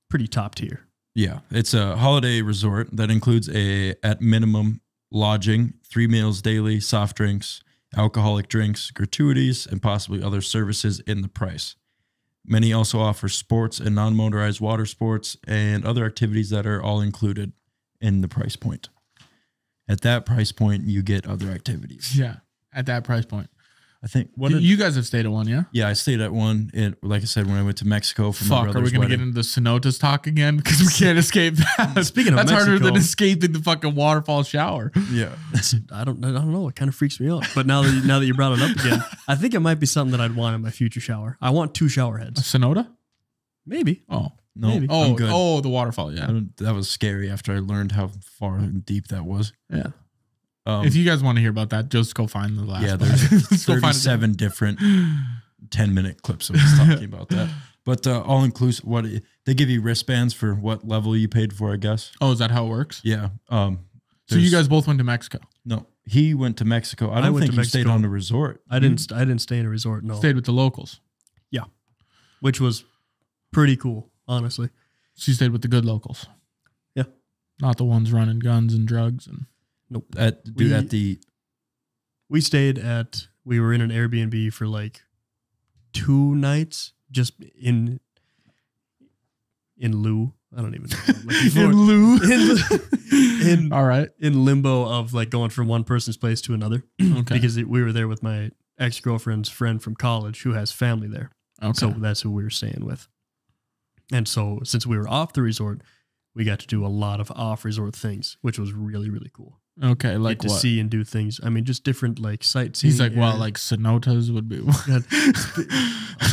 pretty top tier. Yeah, it's a holiday resort that includes at minimum lodging, 3 meals daily, soft drinks, alcoholic drinks, gratuities, and possibly other services in the price. Many also offer sports and non-motorized water sports and other activities that are all included in the price point. At that price point, you get other activities. Yeah. At that price point. I think You guys have stayed at one, yeah? Yeah, I stayed at one. Like I said, when I went to Mexico for my Fuck, are we brother's going to wedding. get into the cenotes talk again? Because we can't escape that. Speaking of That's harder Mexico- than escaping the fucking waterfall shower. Yeah. I don't know. It kind of freaks me out. But now that you brought it up again, I think it might be something that I'd want in my future shower. I want 2 shower A heads. cenote? Maybe. Oh. No, Maybe. I'm good. Oh, the waterfall, yeah. That was scary after I learned how far and deep that was. Yeah. If you guys want to hear about that, just go find the last. Yeah, one. there's Just go find it. 37 different 10-minute clips of us talking about that. But all inclusive, what they give you wristbands for what level you paid for, I guess. Oh, is that how it works? Yeah. So you guys both went to Mexico. No, he went to Mexico. I I don't went think to he stayed Mexico. on the resort. I didn't stay in a resort. No, Stayed with the locals. which was pretty cool, honestly. So you stayed with the good locals. Yeah. Not the ones running guns and drugs and Nope. We were in an Airbnb for like 2 nights, just in lieu. I don't even know. in all right. in limbo of like going from one person's place to another. Okay. Because we were there with my ex-girlfriend's friend from college who has family there. Okay. So that's who we were staying with. And so since we were off the resort, we got to do a lot of off-resort things, which was really, really cool. Okay, like Get to what? see and do things. I mean, just different like sightseeing. He's like, well, areas. like cenotes would be. God,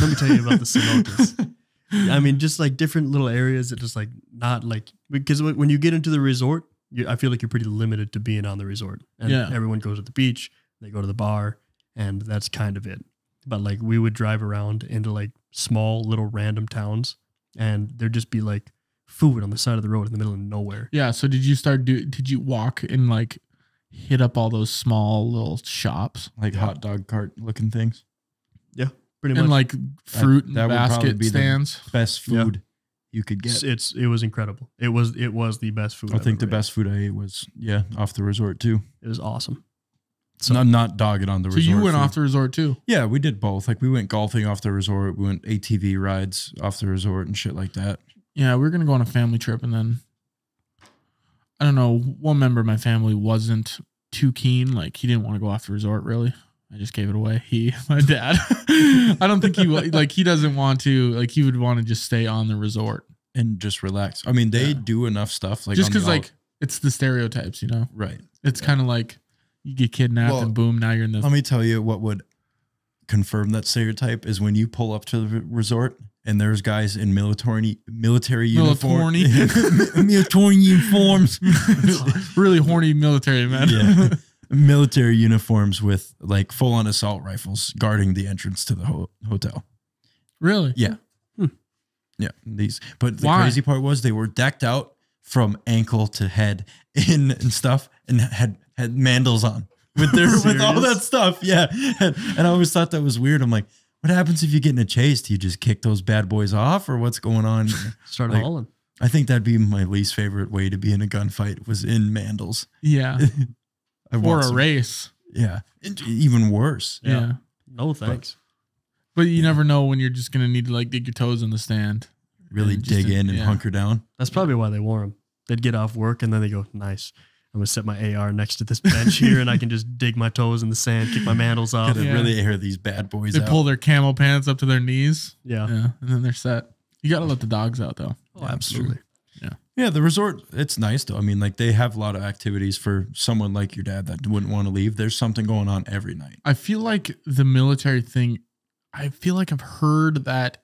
let me tell you about the cenotes. I mean, just like different little areas that just like not like, because when you get into the resort, I feel like you're pretty limited to being on the resort. And Yeah. everyone goes to the beach, they go to the bar, and that's kind of it. But like we would drive around into like small little random towns, and there'd just be like food on the side of the road in the middle of nowhere. Yeah. So did you walk and like hit up all those small little shops Like hot dog cart looking things. Yeah, pretty and much. like fruit and that would probably basket be the stands? Best food you could get. It was incredible. It was the best food. I think I've the ever ate. best food I ate was, off the resort too. It was awesome. So I'm not dogging on the So resort. you went food. off the resort too? Yeah, we did both. Like we went golfing off the resort. We went ATV rides off the resort and shit like that. Yeah, we were gonna go on a family trip, and then I don't know. One member of my family wasn't too keen. Like he didn't want to go off the resort. Really, I just gave it away. My dad. I don't think he doesn't want to. Like he would want to just stay on the resort And just relax. I mean, they do enough stuff. Like just on the because like it's the stereotypes, you know. right. It's kind of like you get kidnapped Well, and boom, now you're in the. Let me tell you what would confirm that stereotype is when you pull up to the resort and there's guys in military uniform, military uniforms, really horny military man. yeah, military uniforms with like full on assault rifles guarding the entrance to the hotel. Really? Yeah, yeah. But the Why? crazy part was they were decked out from ankle to head and stuff, and had mandals on with all that stuff. Yeah, and I always thought that was weird. I'm like, what happens if you get in a chase? Do you just kick those bad boys off, or what's going on? Start Like, hauling. I think that'd be my least favorite way to be in a gunfight was in mandals. Yeah. I Or want a some- race. Yeah, even worse. Yeah. No thanks. But you never know when you're just gonna need to like dig your toes in the stand. Really And just dig to- in and yeah. hunker down. That's probably why they wore them. They'd get off work and then they go, nice. I'm going to set my AR next to this bench here and I can just dig my toes in the sand, kick my mandals off. Gotta Yeah. really air these bad boys They out. pull their camel pants up to their knees. Yeah. Yeah. And then they're set. You gotta let the dogs out though. Oh, absolutely. Yeah, the resort, it's nice though. I mean, like they have a lot of activities for someone like your dad that wouldn't want to leave. There's something going on every night. I feel like the military thing, I feel like I've heard that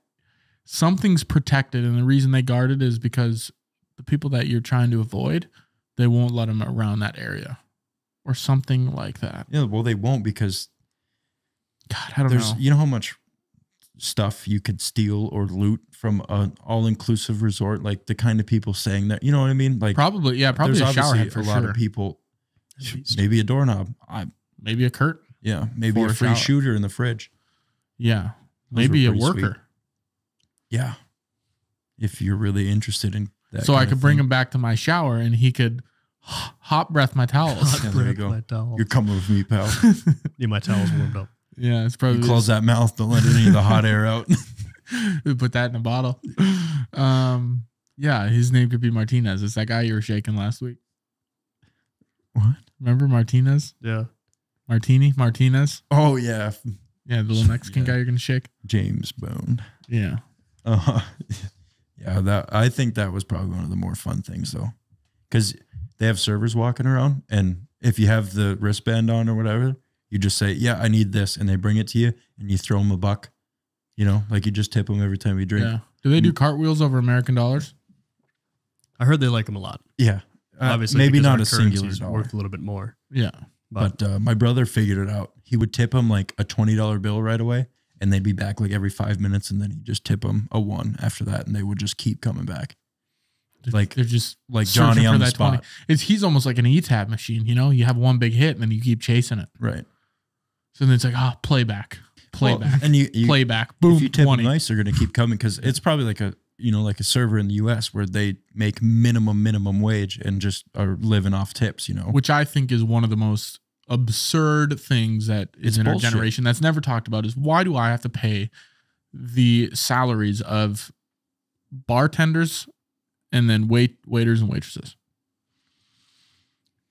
something's protected, and the reason they guard it is because the people that you're trying to avoid, they won't let them around that area or something like that. Yeah, well, they won't because God, I don't there's, know. you know how much stuff you could steal or loot from an all-inclusive resort, like the kind of people staying there. You know what I mean? Like Probably, yeah, probably there's a shower obviously head for a lot sure. of people. Maybe a doorknob. Maybe a Kurt. Yeah, maybe For a a free shower. shooter in the fridge. Yeah. Those Maybe a were pretty worker. sweet. Yeah, if you're really interested in that. So I kind could of bring thing. him back to my shower and he could hot breath my towels. Yeah, there you go. My towels. You're coming with me, pal. Need my towels warmed up. Yeah, it's probably You close that mouth. Don't let any of the hot air out. we put that in a bottle. Yeah, his name could be Martinez. It's that guy you were shaking last week. What? Remember Martinez? Yeah. Martinez? Oh yeah, Yeah, the little Mexican guy you're gonna shake. James Bone. Yeah. Yeah, I think that was probably one of the more fun things though, because they have servers walking around, and if you have the wristband on or whatever, you just say, "Yeah, I need this," and they bring it to you, and you throw them a buck. You know, like you just tip them every time you drink. Yeah. Do they do cartwheels over American dollars? I heard they like them a lot. Yeah, Obviously, maybe because not our a singular currency's dollar. worth a little bit more. Yeah. But my brother figured it out. He would tip him like a $20 bill right away, and they'd be back like every 5 minutes, and then he'd just tip them a $1 after that, and they would just keep coming back. Like they're just like searching Johnny for on the that spot. 20. He's almost like an E-tab machine, you know? You have one big hit and then you keep chasing it. Right. So then it's like, playback. Well, and you playback. Boom. if you tip 20. them nice, they're going to keep coming, because it's probably like a server in the US where they make minimum wage and just are living off tips, you know. Which I think is one of the most absurd things that is It's in bullshit. our generation that's never talked about is why do I have to pay the salaries of bartenders and then waiters and waitresses?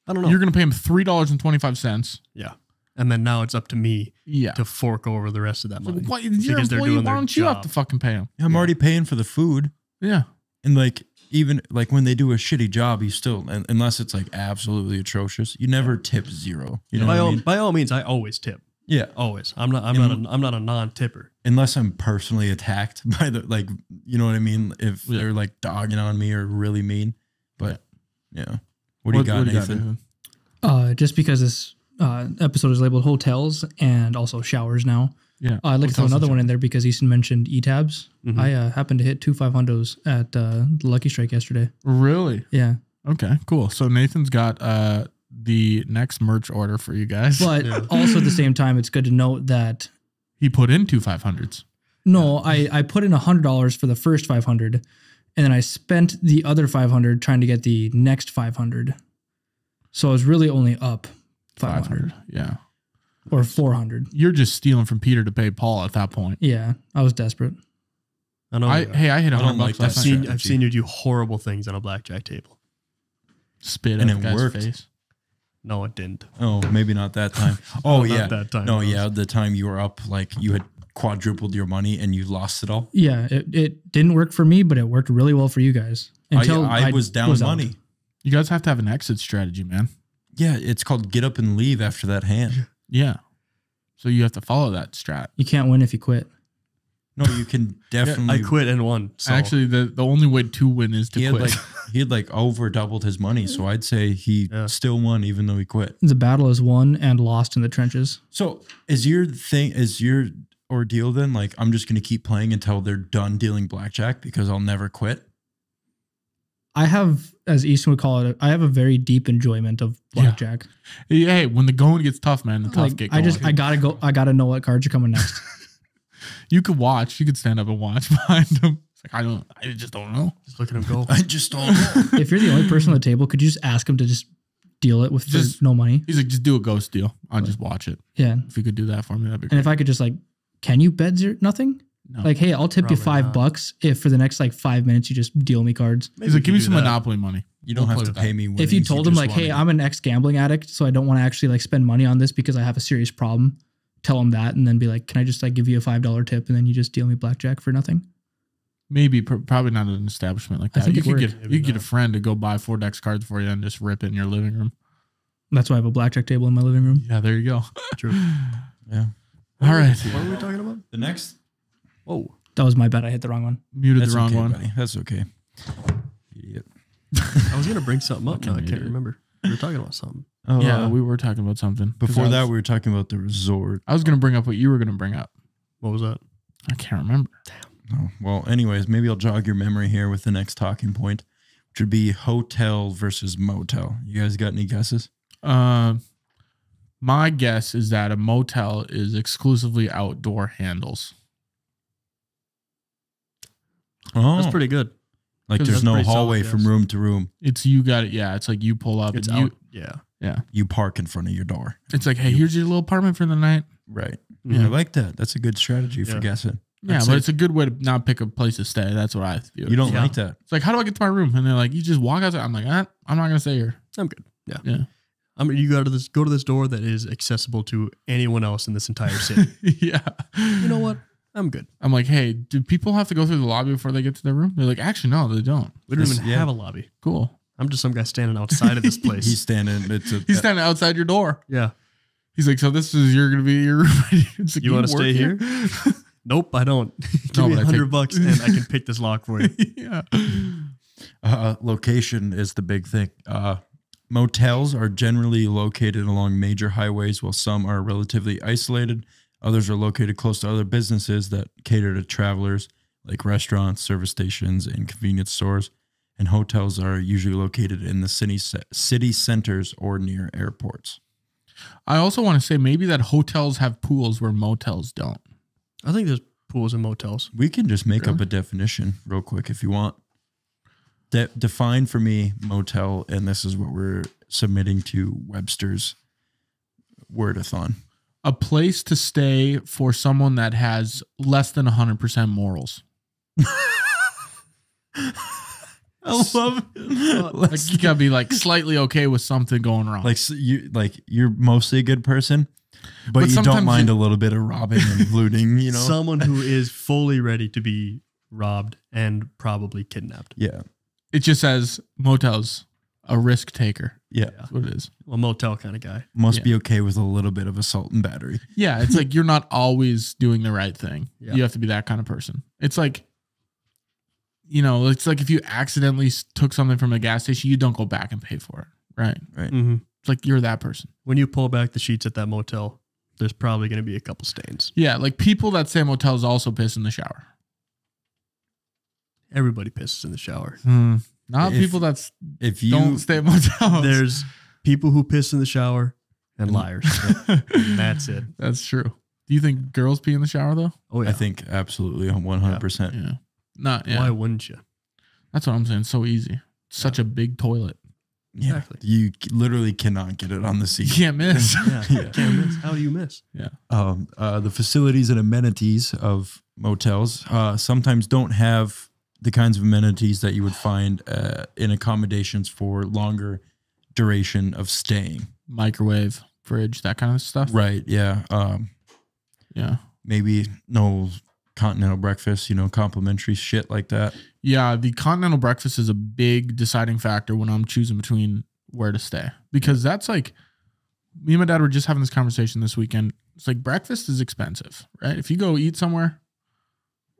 I don't know. You're going to pay them $3.25. Yeah. And then now it's up to me Yeah. to fork over the rest of that money. What, your Because they're employee, doing why their don't you have job. to fucking pay them? I'm already paying for the food, Yeah. and like even like when they do a shitty job, you still, unless it's like absolutely atrocious, you never tip zero. You know what I mean? By all means, I always tip. Yeah. Always. I'm not a non-tipper. Unless I'm personally attacked by the, like, you know what I mean? If they're like dogging on me or really mean. But yeah. What do you got, Nathan? Just because this episode is labeled hotels and also showers now, Yeah. I'd like to throw Hotels and another one in there because Easton mentioned E-tabs. Mhm. I happened to hit 2 500s at the Lucky Strike yesterday. Really? Yeah. Okay, cool. So Nathan's got the next merch order for you guys. But also at the same time, it's good to note that He put in 2 500s. no, I put in $100 for the first 500, and then I spent the other 500 trying to get the next 500. So I was really only up 500 Yeah. or 400. You're just stealing from Peter to pay Paul at that point. Yeah, I was desperate. I know. I hit I don't $100 like last that night. I've seen you do horrible things on a blackjack table. Spit And at it the guy's worked. face. No, it didn't. Oh, maybe not that time. Oh, Not yeah. that time. No, yeah. The time you were up, like you had quadrupled your money and you lost it all. Yeah, it didn't work for me, but it worked really well for you guys. Until I was down out. money. You guys have to have an exit strategy, man. Yeah, it's called get up and leave after that hand. Yeah. So you have to follow that strat. You can't win if you quit. No, you can definitely. I quit and won. So. Actually, the only way to win is to He had quit. like over doubled his money, so I'd say he Yeah. still won even though he quit. The battle is won and lost in the trenches. So is your ordeal then like I'm just gonna keep playing until they're done dealing blackjack because I'll never quit? I have, as Easton would call it, I have a very deep enjoyment of blackjack. Hey, when the going gets tough, man, the tough Like, get going. I gotta go. I gotta know what cards are coming next. You could watch. You could stand up and watch behind them. It's like, I just don't know. Just look at him go. I just don't know. If you're the only person on the table, could you just ask him to just deal it with Just- no money? He's like, just do a ghost deal. I'll just watch it. Yeah. If you could do that for me, that'd be And great. if I could just like, can you bet nothing? No. Like, hey, I'll tip you Probably not. $5 if for the next like 5 minutes you just deal me cards. He's like, give me some Monopoly money. You don't We'll have play to with pay that. me. If you winnings, told him just like, hey, wanna- I'm an ex-gambling addict, so I don't want to actually like spend money on this because I have a serious problem, tell him that and then be like, can I just like give you a $5 tip and then you just deal me blackjack for nothing? Maybe, probably not an establishment like I that. think You it could worked. get you could get a friend to go buy 4 decks cards for you and just rip it in your living room. That's why I have a blackjack table in my living room. Yeah, there you go. True. Yeah. All right, What are we talking about? The next. Oh, That was my bad. I hit the wrong one. muted That's the wrong okay, one. buddy. That's okay. Idiot. I was gonna bring something up. Now I Fucking can't idiot. remember. We were talking about something. Oh, Yeah, we were talking about something. 'Cause before I that, was- we were talking about the resort. I was going to bring up what you were going to bring up. What was that? I can't remember. Oh, well, anyways, maybe I'll jog your memory here with the next talking point, which would be hotel versus motel. You guys got any guesses? My guess is that a motel is exclusively outdoor handles. Oh, That's pretty good. like 'cause there's that's no pretty solid, hallway from yes. room to room. It's you got it. Yeah, it's like you pull up It's and you. out. Yeah. Yeah, You park in front of your door. it's like, hey, here's your little apartment for the night. Right. Yeah. I like that. That's a good strategy for Yeah. guessing. Yeah, I'd but say- it's a good way to not pick a place to stay. That's what I feel. You don't Yeah. like that. It's like, how do I get to my room? And they're like, you just walk outside. I'm like, I'm not gonna stay here. I'm good. Yeah. Yeah. I mean, you go to this door that is accessible to anyone else in this entire city. Yeah. You know what? I'm good. I'm like, hey, do people have to go through the lobby before they get to their room? They're like, actually, no, they don't. We don't even have a lobby. Cool. I'm just some guy standing outside of this place. He's standing. He's standing outside your door. Yeah. He's like, so this is you're gonna be your roommate. It's like, You want to stay here? Nope, I don't. Give me $100 and I can pick this lock for you. Yeah. Location is the big thing. Motels are generally located along major highways, while some are relatively isolated. Others are located close to other businesses that cater to travelers, like restaurants, service stations, and convenience stores. And hotels are usually located in the city centers or near airports. I also want to say maybe that hotels have pools where motels don't. I think there's pools and motels. We can just make up a definition real quick if you want. Define for me motel, and this is what we're submitting to Webster's Wordathon. A place to stay for someone that has less than 100% morals. I love it. Like you gotta be like slightly okay with something going wrong. Like you're mostly a good person, but you don't sometimes mind a little bit of robbing and looting. You know, Someone who is fully ready to be robbed and probably kidnapped. yeah, it just says motels, a risk taker. yeah. That's what it is. A motel kind of guy. Must be okay with a little bit of assault and battery. Yeah, it's like you're not always doing the right thing. Yeah. You have to be that kind of person. It's like, you know, it's like if you accidentally took something from a gas station, you don't go back and pay for it. Right. Right. Mm-hmm. It's like you're that person. When you pull back the sheets at that motel, there's probably going to be a couple stains. Yeah. Like people that say motels also piss in the shower. Everybody pisses in the shower. Not people that If you don't stay at motels. There's people who piss in the shower and liars. And that's it. That's true. Do you think girls pee in the shower though? Oh, yeah. I think absolutely 100%. Yeah. Not. Yeah. Why wouldn't you? That's what I'm saying. So easy. Such a big toilet. Yeah, Exactly. you literally cannot get it on the You seat. can't miss. Yeah. Yeah. Can't miss. How do you miss? Yeah. The facilities and amenities of motels sometimes don't have the kinds of amenities that you would find in accommodations for longer duration of staying. Microwave, fridge, that kind of stuff. Right. Yeah. Yeah. Maybe no continental breakfast, complimentary shit like that. Yeah. The continental breakfast is a big deciding factor when I'm choosing between where to stay, because that's like, me and my dad were just having this conversation this weekend. It's like breakfast is expensive, right? If you go eat somewhere,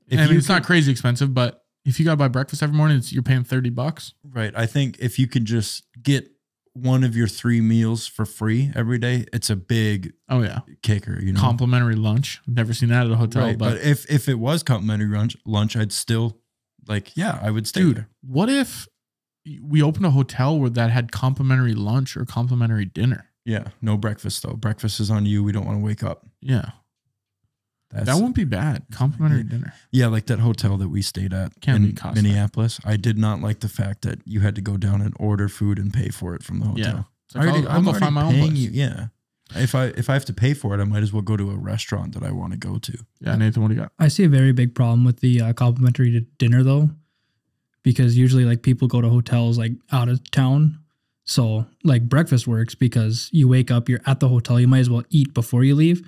it's not crazy expensive, but if you got to buy breakfast every morning, you're paying $30. Right. I think if you can just get one of your 3 meals for free every day, it's a big kicker. Complimentary lunch. Never seen that at a hotel. Right, but if it was complimentary lunch, I'd still I would stay. Dude, there. what if we opened a hotel where that had complimentary lunch or complimentary dinner? Yeah, no breakfast though. Breakfast is on you. We don't want to wake up. Yeah. That wouldn't be bad. Complimentary dinner. Yeah, like that hotel that we stayed at Can't be in costly. Minneapolis. I did not like the fact that you had to go down and order food and pay for it from the hotel. Yeah. It's like, I'll go find my own place. Yeah. If I have to pay for it, I might as well go to a restaurant that I want to go to. Yeah, Nathan, what do you got? I see a very big problem with the complimentary dinner though, because usually like people go to hotels like out of town. So like breakfast works because you wake up, you're at the hotel, you might as well eat before you leave.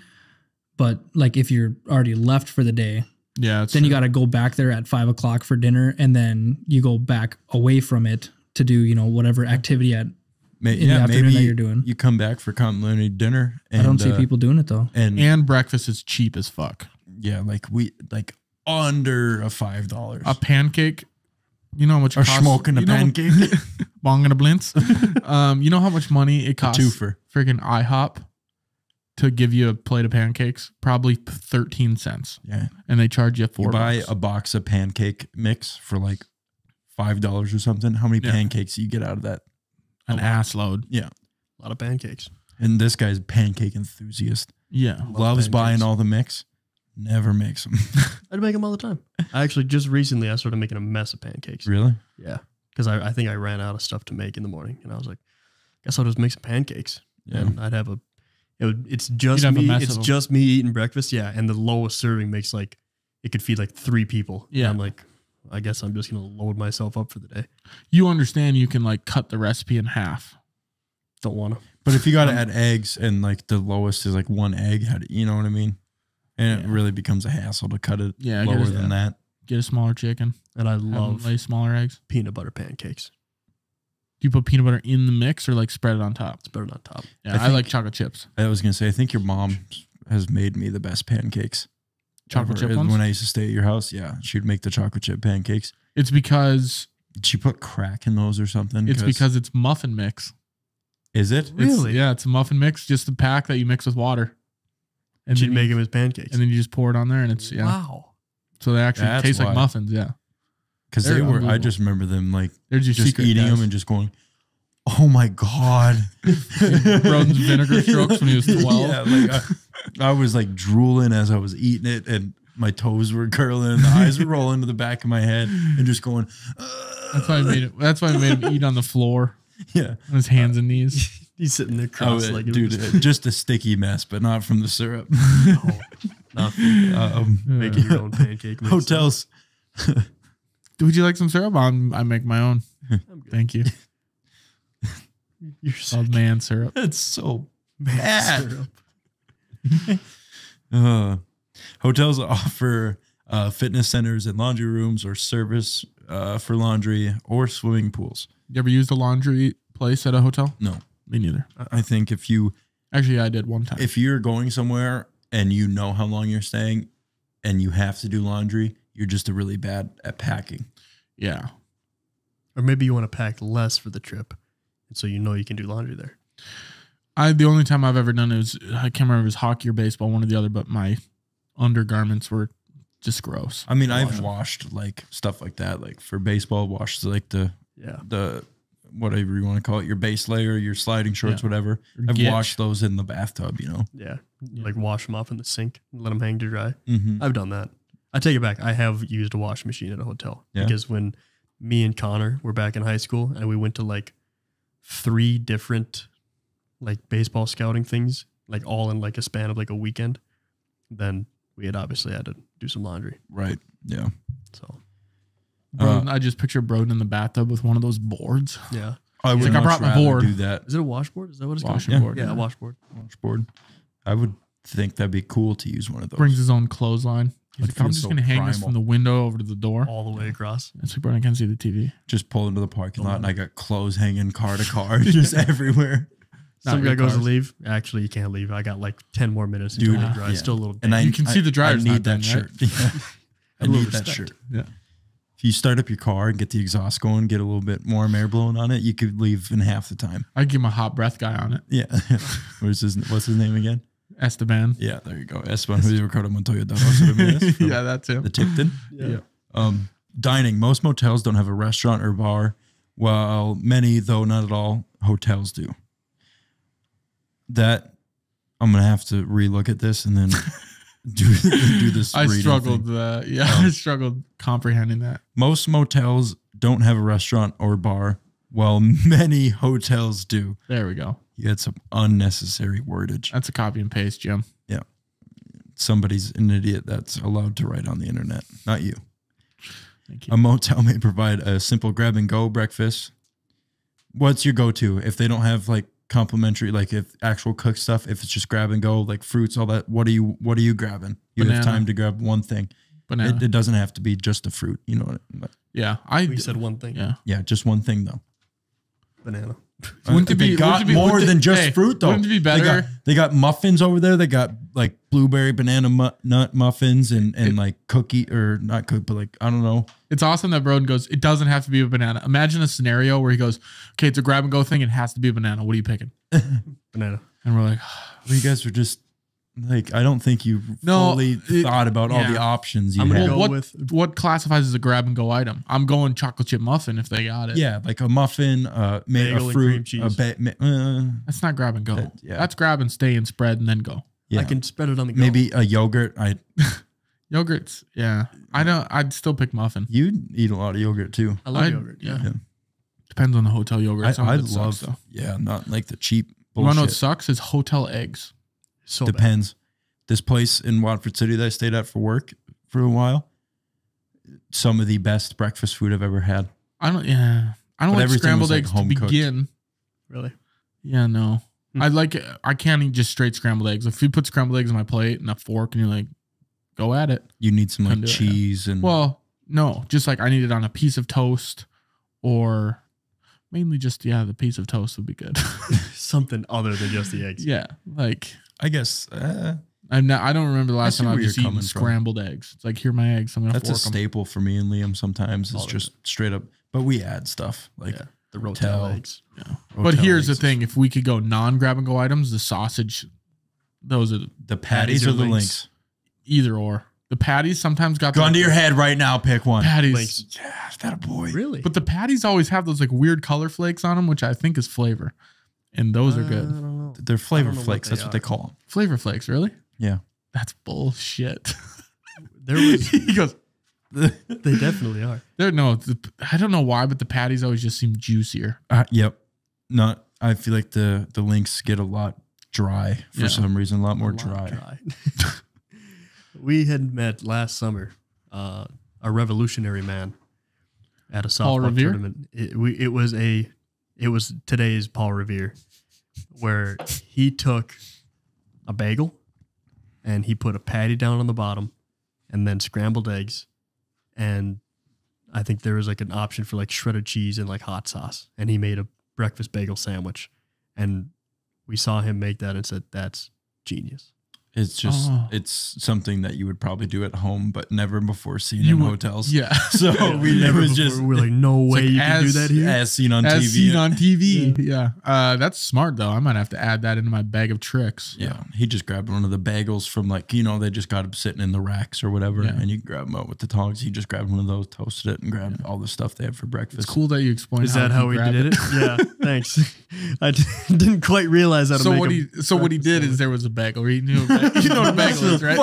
But like if you're already left for the day, then you got to go back there at 5 o'clock for dinner, and then you go back away from it to do whatever activity in the afternoon that you're doing. You come back for complimentary dinner. And, I don't see people doing it though. And breakfast is cheap as fuck. Yeah, like under a $5. A pancake. You know how much it costs? Smoking a pancake. Bong and a blintz. You know how much money it costs? Twofer. Freaking IHOP to give you a plate of pancakes? Probably 13 cents. Yeah. And they charge you $4. You buy a box of pancake mix for like $5 or something. How many pancakes do you get out of that? An ass load. Yeah. A lot of pancakes. And this guy's a pancake enthusiast. Yeah. Loves buying all the mix. Never makes them. I'd make them all the time. I actually just recently I started making a mess of pancakes. Really? Yeah. Because I think I ran out of stuff to make in the morning, and I was like, guess I'll just make some pancakes. Yeah. And I'd have it's just me. It's just me eating breakfast. Yeah. And the lowest serving makes like, it could feed like 3 people. Yeah. And I'm like, I guess I'm just going to load myself up for the day. You understand you can like cut the recipe in half. Don't want to. But if you got to add eggs and like the lowest is like 1 egg, you know what I mean? And it really becomes a hassle to cut it lower than that. Get a smaller chicken. And I love lay smaller eggs. peanut butter pancakes. Do you put peanut butter in the mix or like spread it on top? It's better on top. Yeah, I like chocolate chips. I was going to say, I think your mom has made me the best pancakes. Chocolate chip ever. ones? When I used to stay at your house, yeah, she'd make the chocolate chip pancakes. It's because Did she put crack in those or something? it's because it's muffin mix. Is it? It's a muffin mix, just a pack that you mix with water. And She'd then make them as pancakes. and then you just pour it on there and it's Wow. So they actually That's taste why. like muffins, yeah. Because They're they were. I unbelievable. just remember them like They're just secret eating guys. them and just going, "Oh my god!" Broden's vinegar strokes when he was 12. Yeah, like I was like drooling as I was eating it, and my toes were curling, and the eyes were rolling to the back of my head, and just going. That's why I made it. That's why I made him eat on the floor Yeah, on his hands and knees. He's sitting there oh, cross legged. dude, just a sticky mess, but not from the syrup. Making your own pancake mix. Hotels. Would you like some syrup? I make my own. Thank you. You're It's called man syrup. It's so bad. bad. Hotels offer fitness centers and laundry rooms or service for laundry or swimming pools. You ever used a laundry place at a hotel? No, Me neither. I think if Actually, I did one time. you're going somewhere and you know how long you're staying and you have to do laundry, you're just really bad at packing. Yeah. Or maybe you want to pack less for the trip, and so you know you can do laundry there. The only time I've ever done it was, I can't remember if it was hockey or baseball, one or the other, but my undergarments were just gross. I mean, I've washed like stuff like that, like for baseball, washed like the whatever you want to call it, your base layer, your sliding shorts, whatever. I've Gitch. washed those in the bathtub, you know. Yeah. Like wash them off in the sink and let them hang to dry. Mm-hmm. I've done that. I take it back. I have used a washing machine at a hotel because when me and Connor were back in high school and we went to like 3 different like baseball scouting things, like all in like a span of like a weekend, then we had obviously had to do some laundry. Right. Yeah. So Broden, I just picture Broden in the bathtub with one of those boards. yeah. I would like, I much brought my rather board. do that. Is it a washboard? Is that what it's called? Washing board. Yeah, a washboard. Washboard. I would think that'd be cool to use one of those. Brings his own clothesline. He's It like, I'm feels just so going to hang this primal. from the window over to the door. All the way across. And so Broden can't see the TV. Just pull into the parking lot and I got clothes hanging car to car just everywhere. Some your guy goes to cars. leave. Actually, you can't leave. I got like 10 more minutes until Dude, it dries. yeah. Still a little And damp. You can see the dryer's I not need that done, shirt. right? Yeah. I A little need that respect. shirt. Yeah. If you start up your car and get the exhaust going, get a little bit warm air blowing on it, you could leave in half the time. I'd give him a hot breath guy on it. Yeah. What's his name again? Esteban. Yeah, there you go. Esteban Ricardo Montoya da Rosa Ramirez from Yeah, that's him. the Tipton. Yeah. Dining. Most motels don't have a restaurant or bar, while many, though not at all, hotels do. That I'm gonna have to relook at this and then do this. I reading struggled. thing. I struggled comprehending that. Most motels don't have a restaurant or bar, while many hotels do. There we go. You had some unnecessary wordage. That's a copy and paste, Jim. Yeah. Somebody's an idiot that's allowed to write on the internet, not you. Thank you. A motel may provide a simple grab and go breakfast. What's your go-to if they don't have like complimentary, like if actual cooked stuff, if it's just grab and go, like fruits, all that, what are you grabbing? You Banana. have time to grab one thing. Banana. It doesn't have to be just a fruit, you know what I mean? Yeah. We said one thing. Yeah. Yeah, just one thing though. Banana. Wouldn't it They be- got wouldn't it be- more wouldn't it- than just hey, fruit though? wouldn't it be better- They got muffins over there. They got like blueberry banana nut muffins and like cookie or not cookie, but like I don't know. It's awesome that Broden goes, it doesn't have to be a banana. Imagine a scenario where he goes, okay, it's a grab and go thing. It has to be a banana. What are you picking? Banana. And we're like, Well, you guys were just like I don't think you No, fully thought about all the yeah. options you I'm had. gonna go what, with- what classifies as a grab and go item? I'm going chocolate chip muffin if they got it. Yeah, like a muffin, made Bagel a and fruit, cream cheese. That's not grab and go. Yeah. That's grab and stay and spread and then go. yeah. I can spread it on the go. Maybe a yogurt. Yogurts. Yeah. I'd still pick muffin. You eat a lot of yogurt too. I love I'd- yogurt. Yeah. yeah. Depends on the hotel yogurt. Some I of it sucks, love, though. yeah, not like the cheap You bullshit. want to know what sucks? Is hotel eggs. So bad. Depends. This place in Watford City that I stayed at for work for a while, some of the best breakfast food I've ever had. I don't But like everything scrambled was, like, eggs to home cooked. begin. Really? Yeah, no. I can't eat just straight scrambled eggs. If you put scrambled eggs on my plate and a fork and you're like, go at it. You need some like Couldn't do it, cheese and Well, no, just like I need it on a piece of toast or mainly just, the piece of toast would be good. Something other than just the eggs. Yeah. Like I guess I don't remember the last see time I've where just you're eaten coming from. scrambled eggs. It's like, here are my eggs. I'm going to that's a fork them. staple for me and Liam sometimes. It's All of just straight up, but we add stuff like Yeah, the rotel Rotel. eggs. But Rotel here's the eggs. thing. If we could go non-grab and go items, the sausage, those are The patties or the links? either or. The patties sometimes got Gun to your head right now. Pick one. patties. Links. Yeah, that a boy. Really? But the patties always have those like weird color flakes on them, which I think is flavor. And those are I good. don't know. They're flavor I don't know flakes. what That's they what they are. call them. Flavor flakes, really? Yeah. That's bullshit. There was. He goes, They definitely are. I don't know why, but the patties always just seem juicier. Yep. Not. I feel like the links get a lot dry for Yeah. some reason. A lot more A lot dry. We had met last summer, a revolutionary man at a Paul softball Revere? tournament. It was today's Paul Revere, where he took a bagel and he put a patty down on the bottom and then scrambled eggs. And I think there was like an option for like shredded cheese and like hot sauce. And he made a breakfast bagel sandwich. And we saw him make that and said, that's genius. It's just Oh. it's something that you would probably do at home, but never before seen You in would- hotels. Yeah. So we Never it was before just we're like, no way like you can do as- that here. as seen on As TV. seen on TV. Yeah. That's smart though. I might have to add that into my bag of tricks. Yeah, he just grabbed one of the bagels from like, they just got them sitting in the racks or whatever, Yeah. and you can grab them out with the tongs. He just grabbed one of those, toasted it, and grabbed all the stuff they had for breakfast. It's cool that you explained. Is that how he grabbed did it? Yeah, thanks. I didn't quite realize how to So make what he did is there was a bagel. You know what a bagel is, right?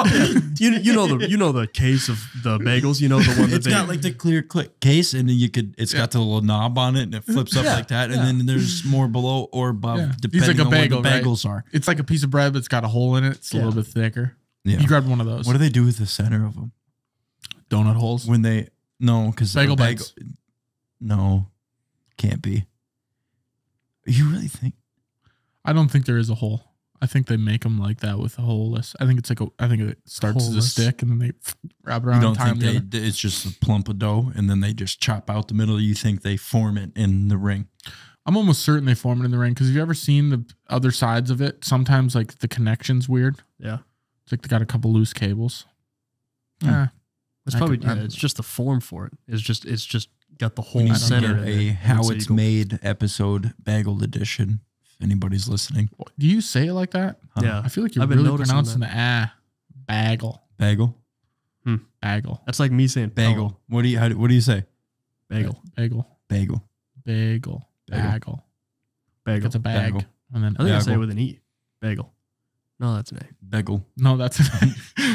you know the case of the bagels. You know the one that It's got like the clear click case, and then it's got the little knob on it, and it flips up like that, and then there's more below or above, Yeah. depending He's like a on bagel, what the right? bagels are. It's like a piece of bread, but it's got a hole in it. It's a Yeah. little bit thicker. Yeah. You grabbed one of those. What do they do with the center of them Donut holes? when they? No, because Bagel bites. No, can't be. You really think? I don't think there is a hole. I think they make them like that with a holeless. I think it's like I think it starts as a Holeless. stick and then they wrap You around. don't and tie think them together. it's just a plump of dough, and then they just chop out the middle? You think they form it in the ring? I'm almost certain they form it in the ring because have you ever seen the other sides of it? Sometimes like the connection's weird. Yeah, It's like they got a couple loose cables. Hmm. it's I probably could- it's just the form for it. It's just got the We whole need to center. get in a it. how So it's you go- made episode bagel edition. If anybody's listening, Do you say it like that? Yeah, I feel like you're I've been really noticing pronouncing that. the bagel. bagel, Bagel. That's like me saying bagel. pello. What do you say? Bagel, Bagel. Bagel. Bagel. Bagel. bagel. It's a bag. Bagel. And then I think I say Bagel. it with an E. Bagel. No, that's an A. Bagel. no, that's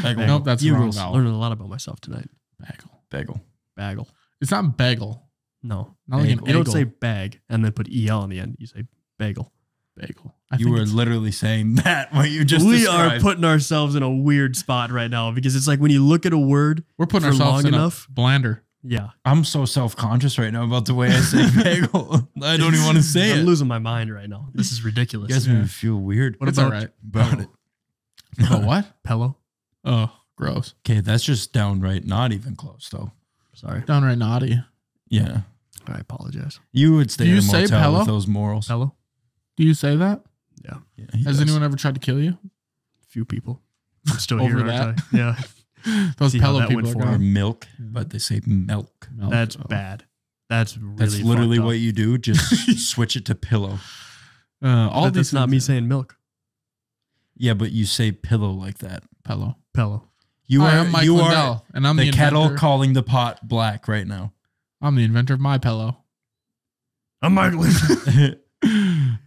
Bagel. nope, that's the wrong Bugles. vowel. Learning a lot about myself tonight. Bagel. Bagel. Bagel. It's not bagel. No, Not like an you don't eggle. say bag and then put EL on the end. You say bagel. Bagel. You were literally saying that what you just We described. are putting ourselves in a weird spot right now because it's like when you look at a word, We're putting for ourselves long in enough. a blender. yeah, I'm so self-conscious right now about the way I say bagel. I don't even want to say I'm it. losing my mind right now. This is ridiculous. You guys make me feel weird. What It's about all right. about it? About what? Pello? Oh, gross. Okay, that's just downright not even close, though. Sorry, Downright naughty. Yeah, I apologize. you would stay Do in you a say motel Pello? with those morals. Pello? Do you say that? Yeah, Yeah, he Has does. anyone ever tried to kill you? few people. I'm still Over here, aren't I? Yeah, Those See how pillow that people went are for Or gone. milk, but they say milk. Milk. that's Oh. bad. That's really That's literally fucked up. what you do. Just switch it to pillow. All But these that's not me things- saying milk. Yeah, but you say pillow like that. Pillow. Pello. You Hi, are I'm Mike you Lindell, are and I'm the the kettle inventor. calling the pot black right now. I'm the inventor of my pillow. I'm Michael.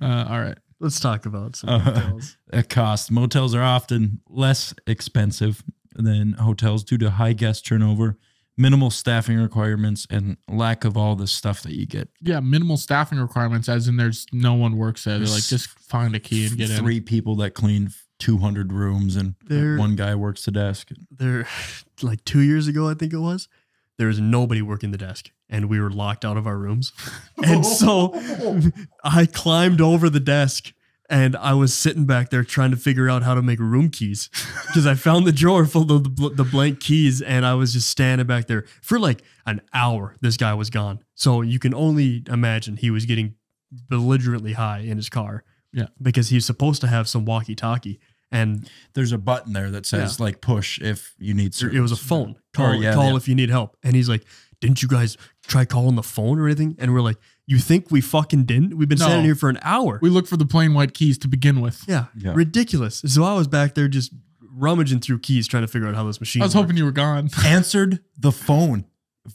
All right. Let's talk about some Uh, hotels. Cost. Motels are often less expensive than hotels due to high guest turnover, minimal staffing requirements, and lack of all the stuff that you get. Yeah, minimal staffing requirements, as in there's no one works there. They're like, just find a key and get in. 3 people that clean 200 rooms, and They're- one guy works the desk. There, like 2 years ago, I think it was, there was nobody working the desk and we were locked out of our rooms. And so I climbed over the desk And I was sitting back there trying to figure out how to make room keys because I found the drawer full of the blank keys, and I was just standing back there for like an hour. This guy was gone. So you can only imagine he was getting belligerently high in his car. Yeah. Because he's supposed to have some walkie-talkie. And There's a button there that says like push if you need service. it was a phone. Call if you need help. And he's like, didn't you guys try calling the phone or anything? And we're like, you think we fucking didn't? We've been standing here for an hour. We looked for the plain white keys to begin with. Yeah, ridiculous. So I was back there just rummaging through keys trying to figure out how this machine I was hoping you were gone. Answered the phone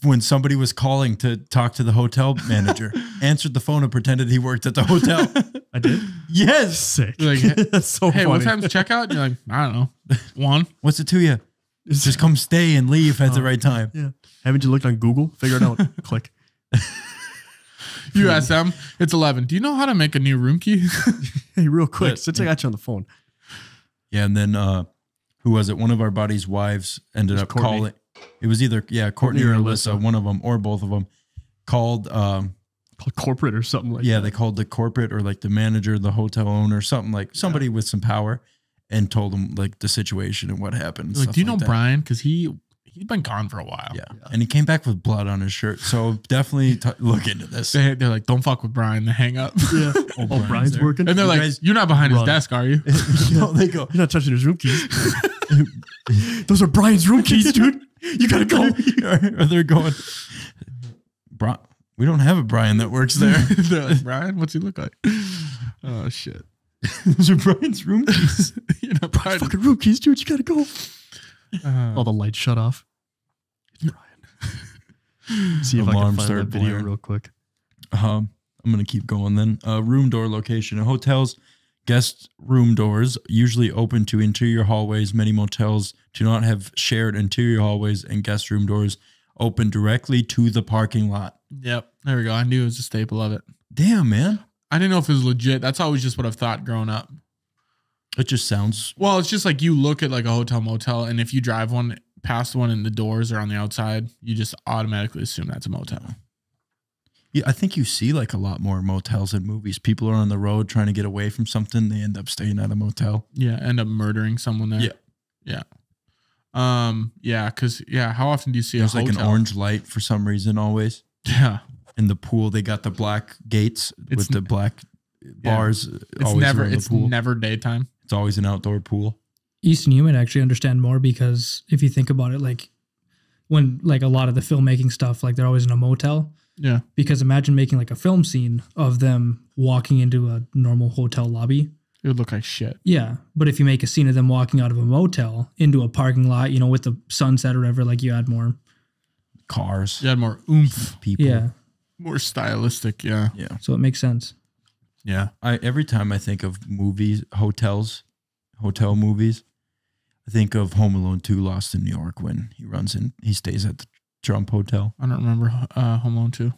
when somebody was calling to talk to the hotel manager. Answered the phone and pretended he worked at the hotel. I did? Yes. Sick. You're like, That's so hey, funny. what time's checkout? And you're like, I don't know. 1. What's it to you? Just come stay and leave at the right time. Yeah. Haven't you looked on Google? Figure it out. Click. You ask them, it's 11. Do you know how to make a new room key? Hey, real quick, But- since I got you on the phone. Yeah, and then who was it? One of our buddies' wives ended up Courtney. calling. It was either Courtney or Alyssa, one of them or both of them called. Called corporate or something like Yeah, that. they called the corporate or like the manager, the hotel owner, something like somebody with some power, and told them like the situation and what happened. and Like, stuff do you know that. Brian? Because he's been gone for a while. Yeah. And he came back with blood on his shirt. So definitely look into this. They're like, don't fuck with Brian. They hang up. Yeah. Oh, Brian's there. working. And they're You like, guys you're not behind his run. desk, are you? No, they go. You're not touching his room keys. Those are Brian's room keys, dude. You gotta go. Or they're going. We don't have a Brian that works there. They're like, Brian, what's he look like? Oh, shit. Those are Brian's room keys. You're not Brian. Fucking room keys, dude. You gotta go. Uh, All the lights shut off. It's Brian. See if I Alarm can find that started video blaring. real quick. I'm going to keep going then. Room door location. In hotels, guest room doors usually open to interior hallways. Many motels do not have shared interior hallways, and guest room doors open directly to the parking lot. Yep. There we go. I knew it was a staple of it. Damn, man. I didn't know if it was legit. That's always just what I've thought growing up. It just sounds. Well, it's just like you look at like a hotel motel, and if you drive one past one and the doors are on the outside, you just automatically assume that's a motel. Yeah, I think you see like a lot more motels in movies. People are on the road trying to get away from something. They end up staying at a motel. Yeah, end up murdering someone there. Yeah. Yeah. Because how often do you see There's a like hotel? an orange light for some reason always. Yeah, In the pool, they got the black gates with the black bars. it's always never around the it's pool. never daytime. It's always an outdoor pool. Easton, you might actually understand more because if you think about it, like when like a lot of the filmmaking stuff, like they're always in a motel. Yeah, Because imagine making like a film scene of them walking into a normal hotel lobby. it would look like shit. Yeah. But if you make a scene of them walking out of a motel into a parking lot, you know, with the sunset or whatever, like you add more. Cars, You had more oomph, people. Yeah. more stylistic. Yeah, Yeah. So it makes sense. yeah. Every time I think of movies, hotel movies, I think of Home Alone 2 Lost in New York when he stays at the Trump Hotel. I don't remember Home Alone 2.